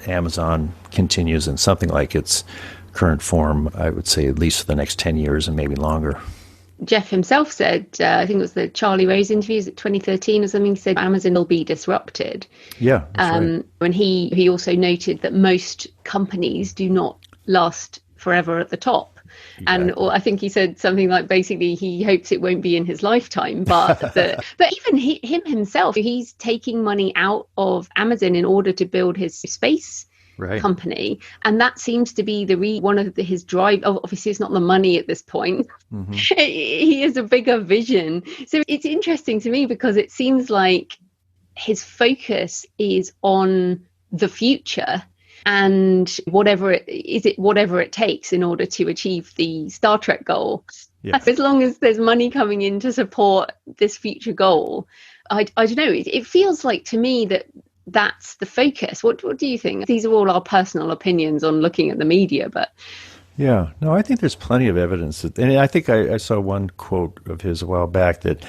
Amazon continues in something like its current form, I would say, at least for the next 10 years and maybe longer. Jeff himself said, I think it was the Charlie Rose interviews at 2013 or something, he said Amazon will be disrupted. Yeah, that's right. And he also noted that most companies do not last forever at the top. Exactly. And I think he said something like, basically, he hopes it won't be in his lifetime. But even him himself, he's taking money out of Amazon in order to build his space company, and that seems to be one of his drive. Obviously, it's not the money at this point. Mm-hmm. He has a bigger vision. So it's interesting to me because it seems like his focus is on the future, and whatever it takes in order to achieve the Star Trek goal. Yeah. As long as there's money coming in to support this future goal, I don't know. It feels like to me that that's the focus. What do you think? These are all our personal opinions on looking at the media, but yeah, no, I think there's plenty of evidence. And I think I saw one quote of his a while back that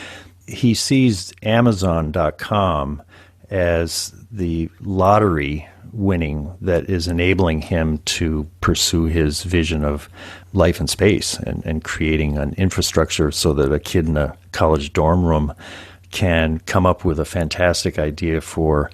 he sees Amazon.com as the lottery winning that is enabling him to pursue his vision of life in space and creating an infrastructure so that a kid in a college dorm room can come up with a fantastic idea for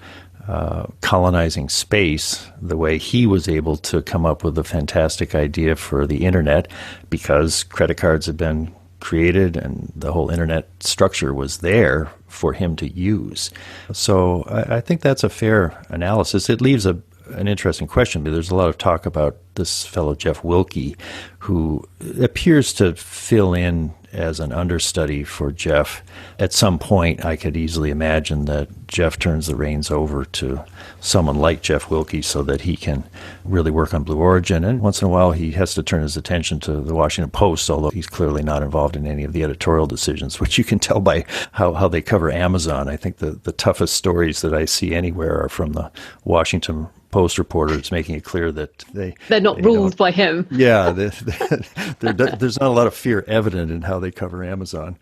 colonizing space the way he was able to come up with a fantastic idea for the internet, because credit cards had been created and the whole internet structure was there for him to use. So I think that's a fair analysis. It leaves an interesting question, but there's a lot of talk about this fellow Jeff Wilke, who appears to fill in as an understudy for Jeff. At some point, I could easily imagine that Jeff turns the reins over to someone like Jeff Wilke so that he can really work on Blue Origin. And once in a while, he has to turn his attention to the Washington Post, although he's clearly not involved in any of the editorial decisions, which you can tell by how they cover Amazon. I think the toughest stories that I see anywhere are from the Washington Post reporters, making it clear that they're not ruled by him. Yeah, there's not a lot of fear evident in how they cover Amazon.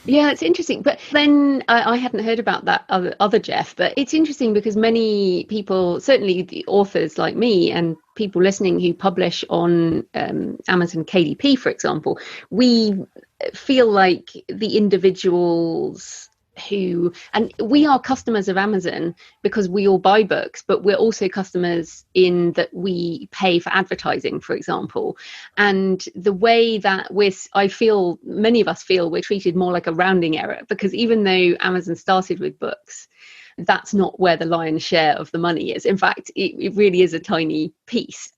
Yeah, it's interesting. But then I hadn't heard about that other Jeff. But it's interesting because many people, certainly the authors like me and people listening who publish on Amazon KDP, for example, we feel like the individuals and we are customers of Amazon because we all buy books, but we're also customers in that we pay for advertising, for example. And the way that I feel many of us feel we're treated more like a rounding error, because even though Amazon started with books, that's not where the lion's share of the money is. In fact, it really is a tiny piece.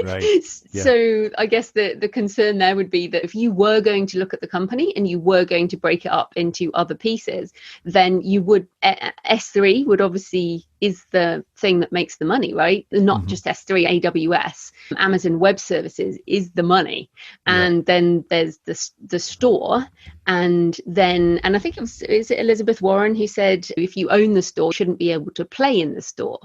Right. Yeah. So I guess the concern there would be that if you were going to look at the company and you were going to break it up into other pieces, then you would S3 would obviously is the thing that makes the money, right? Not just S3, AWS. Amazon Web Services is the money. And then there's the store. And I think is it Elizabeth Warren who said, if you own the store, you shouldn't be able to play in the store.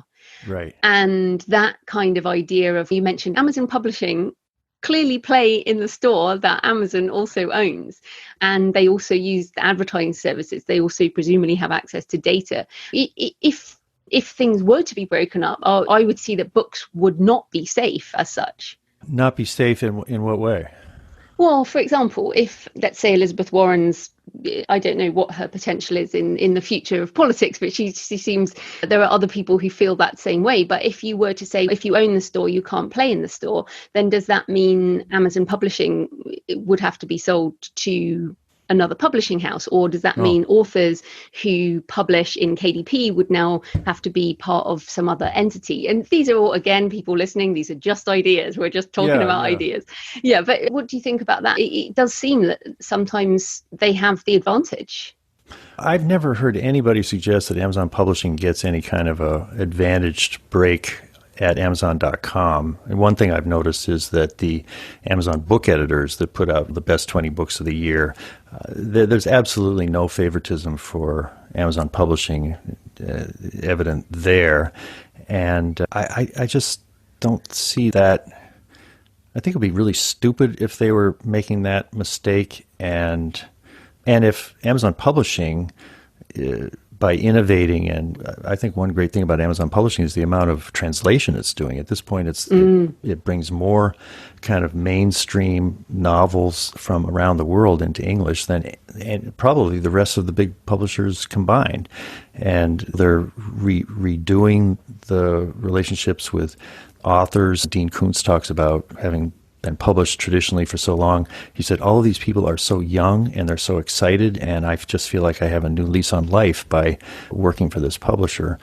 Right. And that kind of idea of, you mentioned Amazon Publishing clearly play in the store that Amazon also owns. And they also use the advertising services. They also presumably have access to data. If things were to be broken up, I would see that books would not be safe as such. Not be safe in what way? Well, for example, if, let's say, Elizabeth Warren's, I don't know what her potential is in the future of politics, but she seems, there are other people who feel that same way. But if you were to say, if you own the store, you can't play in the store, then does that mean Amazon Publishing would have to be sold to another publishing house? Or does that mean authors who publish in KDP would now have to be part of some other entity? And these are all, again, people listening, these are just ideas. We're just talking about ideas. Yeah, but what do you think about that? It does seem that sometimes they have the advantage. I've never heard anybody suggest that Amazon Publishing gets any kind of a advantaged break at Amazon.com. And one thing I've noticed is that the Amazon book editors that put out the best 20 books of the year, there's absolutely no favoritism for Amazon Publishing evident there. And I just don't see that. I think it would be really stupid if they were making that mistake. And if Amazon Publishing, by innovating, and I think one great thing about Amazon Publishing is the amount of translation it's doing. At this point, it brings more kind of mainstream novels from around the world into English than and probably the rest of the big publishers combined. And they're redoing the relationships with authors. Dean Koontz talks about having been published traditionally for so long. He said, all of these people are so young and they're so excited, and I just feel like I have a new lease on life by working for this publisher.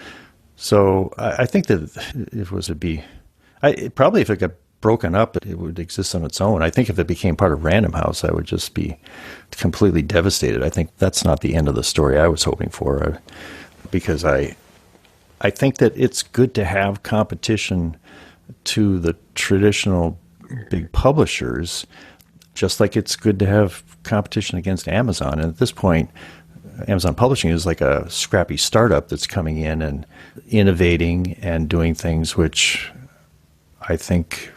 So I think that probably if it got broken up, it would exist on its own. I think if it became part of Random House, I would just be completely devastated. I think that's not the end of the story I was hoping for, because I I think that it's good to have competition to the traditional big publishers, just like it's good to have competition against Amazon. And at this point, Amazon Publishing is like a scrappy startup that's coming in and innovating and doing things which I think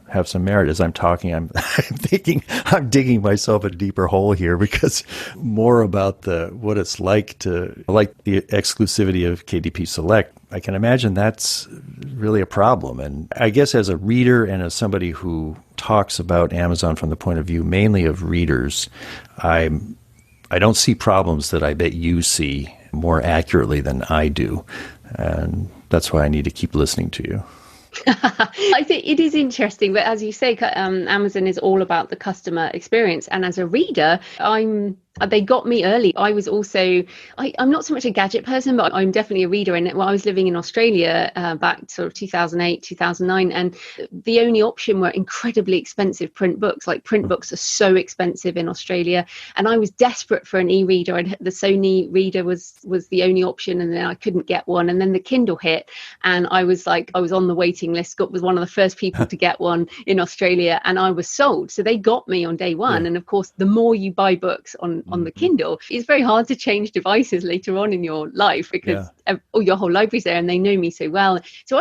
have some merit. As I'm talking, I'm thinking I'm digging myself a deeper hole here, because more about what it's like to like the exclusivity of KDP Select. I can imagine that's really a problem. And I guess as a reader and as somebody who talks about Amazon from the point of view mainly of readers, I don't see problems that I bet you see more accurately than I do. And that's why I need to keep listening to you. I think it is interesting, but as you say, Amazon is all about the customer experience. And as a reader, they got me early. I was also, I'm not so much a gadget person, but I'm definitely a reader. And I was living in Australia back sort of 2008, 2009. And the only option were incredibly expensive print books. Like print books are so expensive in Australia. And I was desperate for an e-reader. The Sony reader was the only option. And then I couldn't get one. And then the Kindle hit. And I was on the waiting list, was one of the first people to get one in Australia. And I was sold. So they got me on day one. Yeah. And of course, the more you buy books on the Kindle, it's very hard to change devices later on in your life, because your whole library's there and they know me so well. So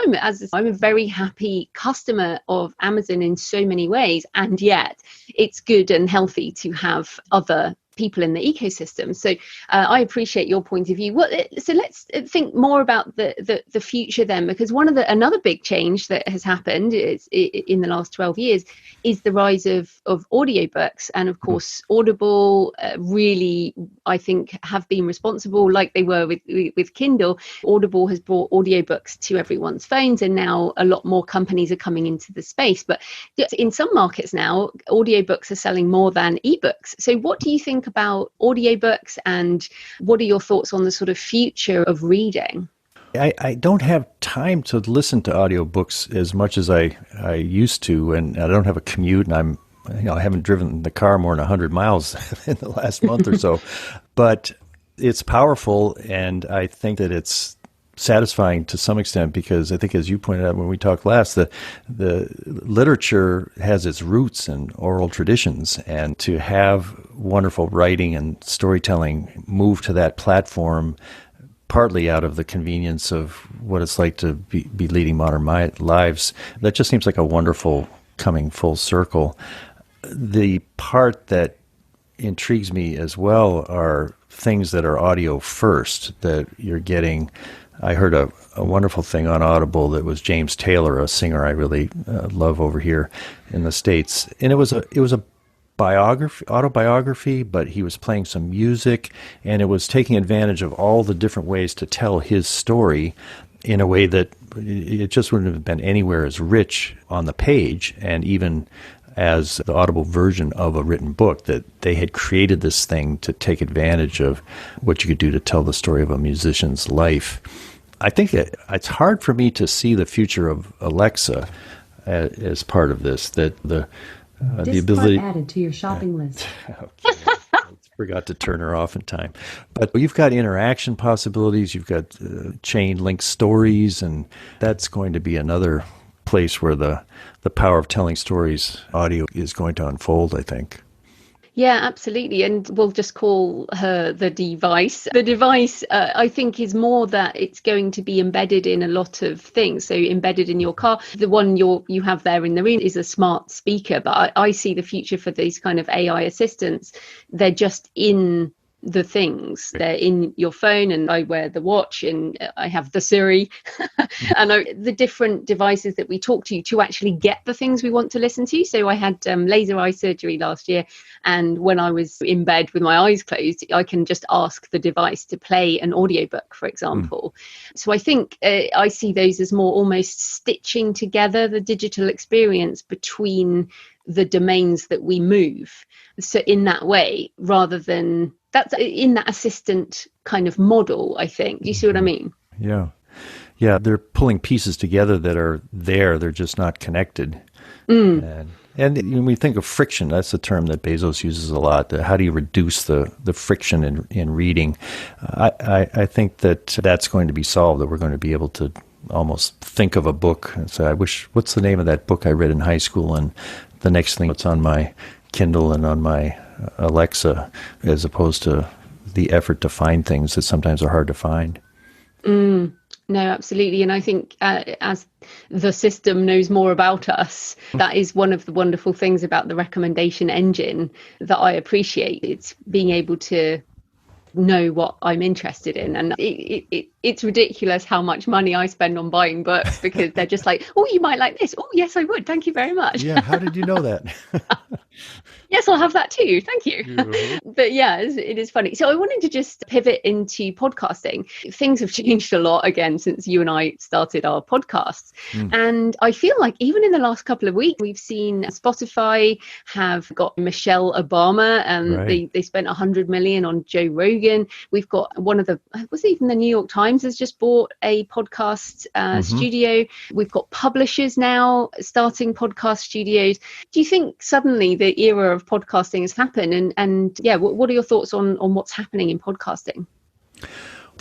I'm a very happy customer of Amazon in so many ways, and yet it's good and healthy to have other people in the ecosystem. So I appreciate your point of view. So let's think more about the future then, because another big change that has happened in the last 12 years is the rise of audiobooks. And of course, Audible really, I think, have been responsible, like they were with Kindle. Audible has brought audiobooks to everyone's phones, and now a lot more companies are coming into the space. But in some markets now, audiobooks are selling more than ebooks. So what do you think about audiobooks, and what are your thoughts on the sort of future of reading? I don't have time to listen to audiobooks as much as I used to, and I don't have a commute, and I haven't driven the car more than 100 miles in the last month or so. But it's powerful, and I think that it's satisfying to some extent, because I think, as you pointed out when we talked last, the literature has its roots in oral traditions, and to have wonderful writing and storytelling move to that platform, partly out of the convenience of what it's like to be leading modern lives, that just seems like a wonderful coming full circle. The part that intrigues me as well are things that are audio first, that you're getting. I heard a wonderful thing on Audible that was James Taylor, a singer I really love over here in the States, and it was a autobiography, but he was playing some music, and it was taking advantage of all the different ways to tell his story in a way that it just wouldn't have been anywhere as rich on the page, and even as the Audible version of a written book, that they had created this thing to take advantage of what you could do to tell the story of a musician's life. I think it's hard for me to see the future of Alexa as part of this, that the ability added to your shopping list. Okay. Forgot to turn her off in time. But you've got interaction possibilities, you've got chain link stories, and that's going to be another place where the power of telling stories audio is going to unfold, I think. Yeah, absolutely. And we'll just call her the device. The device, I think, is more that it's going to be embedded in a lot of things. So embedded in your car. The one you have there in the room is a smart speaker. But I see the future for these kind of AI assistants. They're just in the things. They're in your phone, and I wear the watch, and I have the Siri and the different devices that we talk to actually get the things we want to listen to. So I had laser eye surgery last year, and when I was in bed with my eyes closed, I can just ask the device to play an audiobook, for example. So I think I see those as more almost stitching together the digital experience between the domains that we move. So in that way, rather than that's in that assistant kind of model, I think. Do you see what I mean? Yeah. Yeah, they're pulling pieces together that are there. They're just not connected. And when we think of friction, that's a term that Bezos uses a lot. How do you reduce the friction in reading? I think that's going to be solved, that we're going to be able to almost think of a book and say, what's the name of that book I read in high school? And the next thing it's on my Kindle and on my Alexa, as opposed to the effort to find things that sometimes are hard to find. No, absolutely. And I think as the system knows more about us, that is one of the wonderful things about the recommendation engine that I appreciate. It's being able to know what I'm interested in. And it's ridiculous how much money I spend on buying books, because they're just like, oh, you might like this. Oh, yes, I would. Thank you very much. Yeah. How did you know that? Yes, I'll have that too. Thank you. But yeah, it is funny. So I wanted to just pivot into podcasting. Things have changed a lot again since you and I started our podcasts. And I feel like even in the last couple of weeks, we've seen Spotify have got Michelle Obama, and right. they spent $100 million on Joe Rogan. We've got was it even the New York Times has just bought a podcast studio. We've got publishers now starting podcast studios. Do you think suddenly the era of podcasting has happened? And yeah, what are your thoughts on what's happening in podcasting?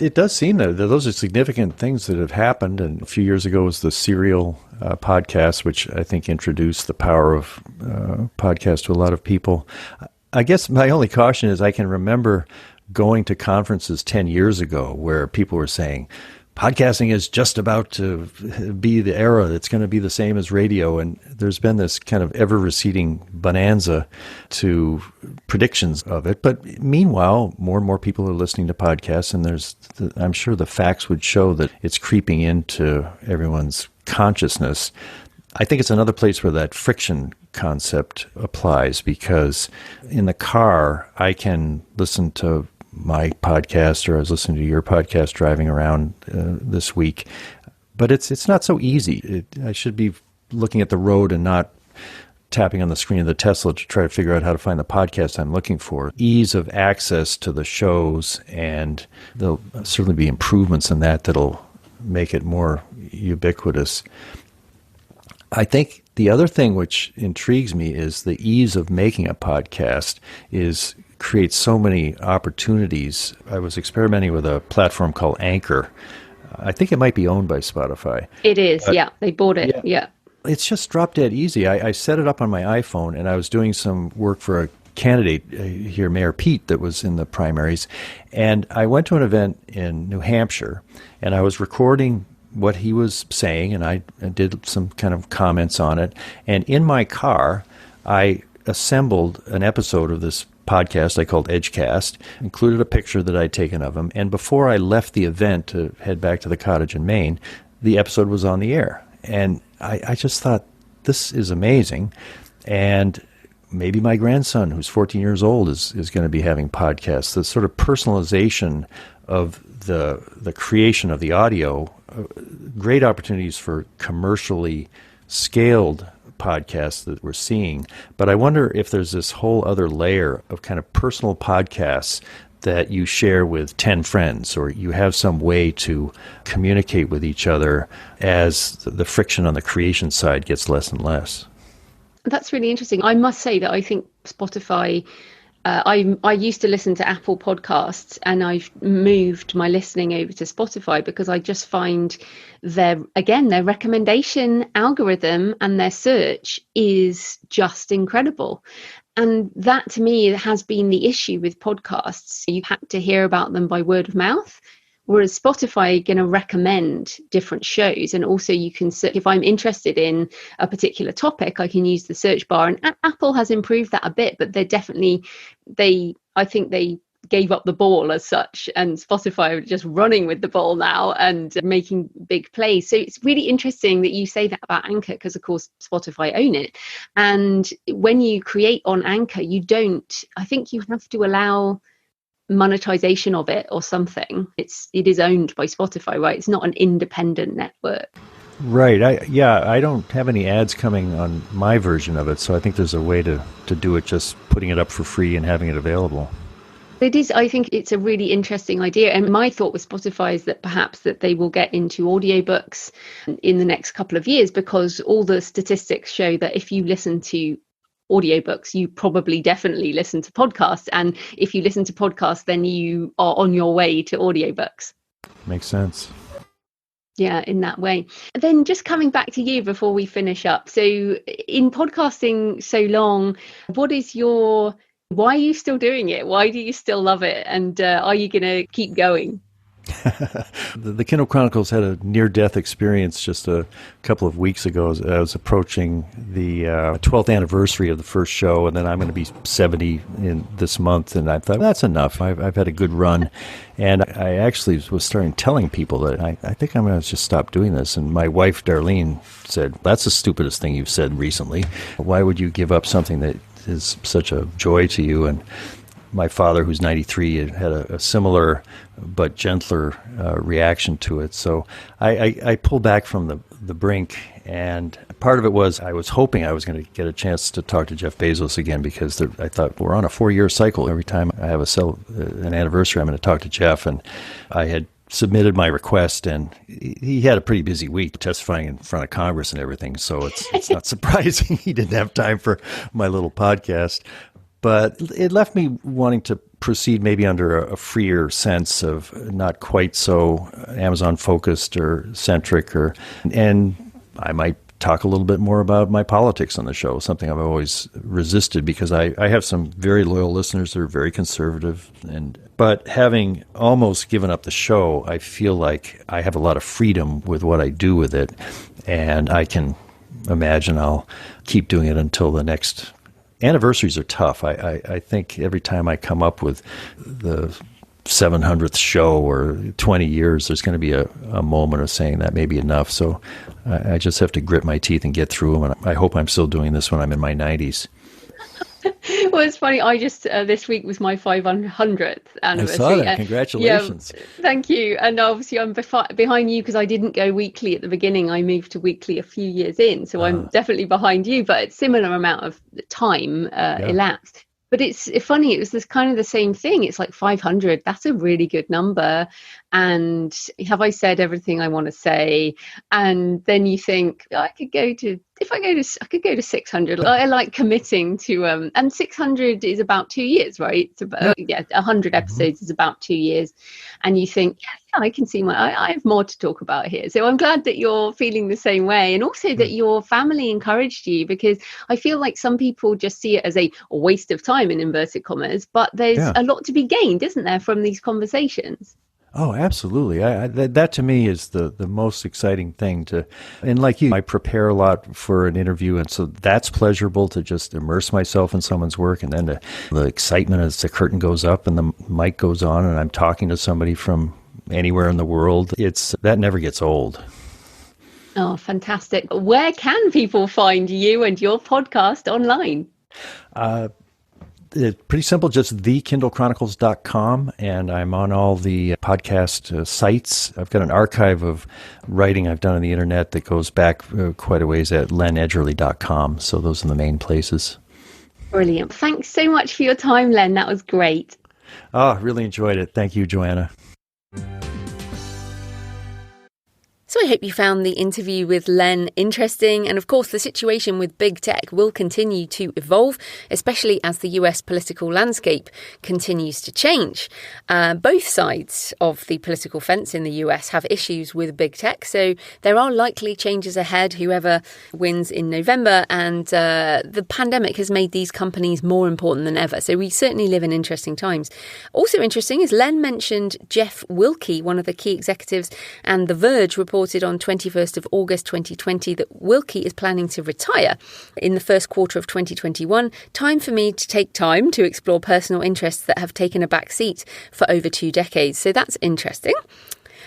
It does seem that those are significant things that have happened. And a few years ago was the Serial podcast, which I think introduced the power of podcast to a lot of people. I guess my only caution is I can remember going to conferences 10 years ago where people were saying, podcasting is just about to be the era that's going to be the same as radio. And there's been this kind of ever-receding bonanza to predictions of it. But meanwhile, more and more people are listening to podcasts, and I'm sure the facts would show that it's creeping into everyone's consciousness. I think it's another place where that friction concept applies, because in the car, I can listen to my podcast, or I was listening to your podcast driving around this week, but it's not so easy. I should be looking at the road and not tapping on the screen of the Tesla to try to figure out how to find the podcast I'm looking for. Ease of access to the shows, and there'll certainly be improvements in that'll make it more ubiquitous. I think the other thing which intrigues me is the ease of making a podcast creates so many opportunities. I was experimenting with a platform called Anchor. I think it might be owned by Spotify. It is, yeah. They bought it, yeah. It's just drop dead easy. I set it up on my iPhone, and I was doing some work for a candidate here, Mayor Pete, that was in the primaries. And I went to an event in New Hampshire, and I was recording what he was saying, and I did some kind of comments on it. And in my car, I assembled an episode of this podcast I called Edgecast, included a picture that I'd taken of him, and before I left the event to head back to the cottage in Maine, the episode was on the air. And I just thought, this is amazing. And maybe my grandson, who's 14 years old, is going to be having podcasts. The sort of personalization of the creation of the audio, great opportunities for commercially scaled podcasts that we're seeing. But I wonder if there's this whole other layer of kind of personal podcasts that you share with 10 friends, or you have some way to communicate with each other as the friction on the creation side gets less and less. That's really interesting. I must say that I think Spotify, I used to listen to Apple podcasts, and I've moved my listening over to Spotify because I just find their recommendation algorithm and their search is just incredible. And that, to me, has been the issue with podcasts. You had to hear about them by word of mouth, whereas Spotify are going to recommend different shows. And also you can search, if I'm interested in a particular topic, I can use the search bar. And Apple has improved that a bit, but I think they gave up the ball as such, and Spotify are just running with the ball now and making big plays. So it's really interesting that you say that about Anchor, because of course Spotify own it. And when you create on Anchor, I think you have to allow monetization of it or something. It is owned by Spotify, right? It's not an independent network. Right. I don't have any ads coming on my version of it, so I think there's a way to do it, just putting it up for free and having it available. It is. I think it's a really interesting idea. And my thought with Spotify is that perhaps that they will get into audiobooks in the next couple of years, because all the statistics show that if you listen to audiobooks, you probably definitely listen to podcasts. And if you listen to podcasts, then you are on your way to audiobooks. Makes sense. Yeah, in that way. Then just coming back to you before we finish up. So in podcasting so long, why are you still doing it? Why do you still love it? And are you going to keep going? The Kindle Chronicles had a near-death experience just a couple of weeks ago. I was approaching the 12th anniversary of the first show, and then I'm going to be 70 in this month, and I thought, that's enough. I've had a good run, and I actually was starting telling people that I think I'm going to just stop doing this, and my wife, Darlene, said, that's the stupidest thing you've said recently. Why would you give up something that is such a joy to you? And my father, who's 93, had a similar but gentler reaction to it. So I pulled back from the brink, and part of it was I was hoping I was going to get a chance to talk to Jeff Bezos again, because I thought we're on a 4-year cycle. Every time I have an anniversary, I'm going to talk to Jeff, and I had submitted my request, and he had a pretty busy week testifying in front of Congress and everything. So it's not surprising he didn't have time for my little podcast. But it left me wanting to proceed maybe under a freer sense of not quite so Amazon-focused or centric, and I might talk a little bit more about my politics on the show, something I've always resisted because I have some very loyal listeners that are very conservative. But having almost given up the show, I feel like I have a lot of freedom with what I do with it, and I can imagine I'll keep doing it until the next. Anniversaries are tough. I think every time I come up with the 700th show or 20 years, there's going to be a moment of saying that may be enough. So I just have to grit my teeth and get through them. And I hope I'm still doing this when I'm in my 90s. Well, it's funny. I just this week was my 500th anniversary. I saw that. Congratulations. Yeah, thank you. And obviously, I'm behind you because I didn't go weekly at the beginning. I moved to weekly a few years in, so I'm definitely behind you. But it's similar amount of time elapsed. But it's funny. It was this kind of the same thing. It's like 500. That's a really good number. And have I said everything I want to say? And then you think I could go to 600. I like committing to and 600 is about 2 years, right? It's about 100 episodes is about 2 years, and you think I can see I have more to talk about here. So I'm glad that you're feeling the same way, and also that your family encouraged you, because I feel like some people just see it as a waste of time in inverted commas, but there's a lot to be gained, isn't there, from these conversations? Oh, absolutely. That to me is the most exciting thing and like you, I prepare a lot for an interview. And so that's pleasurable to just immerse myself in someone's work. And then the excitement as the curtain goes up and the mic goes on and I'm talking to somebody from anywhere in the world, that never gets old. Oh, fantastic. Where can people find you and your podcast online? It's pretty simple, just thekindlechronicles.com, and I'm on all the podcast sites. I've got an archive of writing I've done on the internet that goes back quite a ways at lenedgerly.com, so those are the main places. Brilliant. Thanks so much for your time, Len. That was great. Oh, really enjoyed it. Thank you, Joanna. So I hope you found the interview with Len interesting. And of course, the situation with big tech will continue to evolve, especially as the US political landscape continues to change. Both sides of the political fence in the US have issues with big tech. So there are likely changes ahead, whoever wins in November. And the pandemic has made these companies more important than ever. So we certainly live in interesting times. Also interesting is Len mentioned Jeff Wilke, one of the key executives, and The Verge reported on 21st of August 2020 that Wilke is planning to retire in the first quarter of 2021. Time for me to take time to explore personal interests that have taken a back seat for over 2 decades. So that's interesting.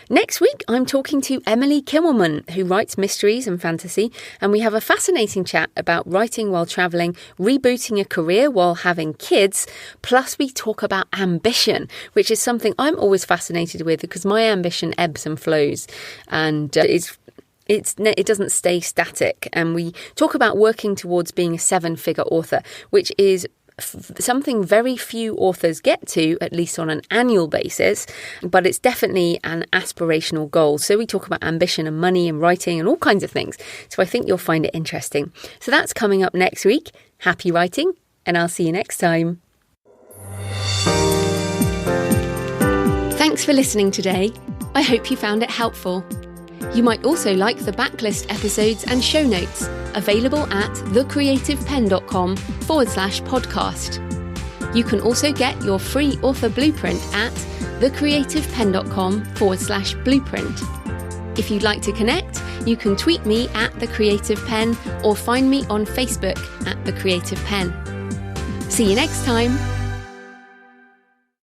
Next week, I'm talking to Emily Kimmelman, who writes mysteries and fantasy, and we have a fascinating chat about writing while travelling, rebooting a career while having kids, plus we talk about ambition, which is something I'm always fascinated with because my ambition ebbs and flows, and it doesn't stay static. And we talk about working towards being a 7-figure author, which is something very few authors get to, at least on an annual basis, but it's definitely an aspirational goal. So we talk about ambition and money and writing and all kinds of things. So I think you'll find it interesting. So that's coming up next week. Happy writing, and I'll see you next time. Thanks for listening today. I hope you found it helpful. You might also like the backlist episodes and show notes available at thecreativepenn.com/podcast. You can also get your free author blueprint at thecreativepenn.com/blueprint. If you'd like to connect, you can tweet me at The Creative Penn or find me on Facebook at The Creative Penn. See you next time.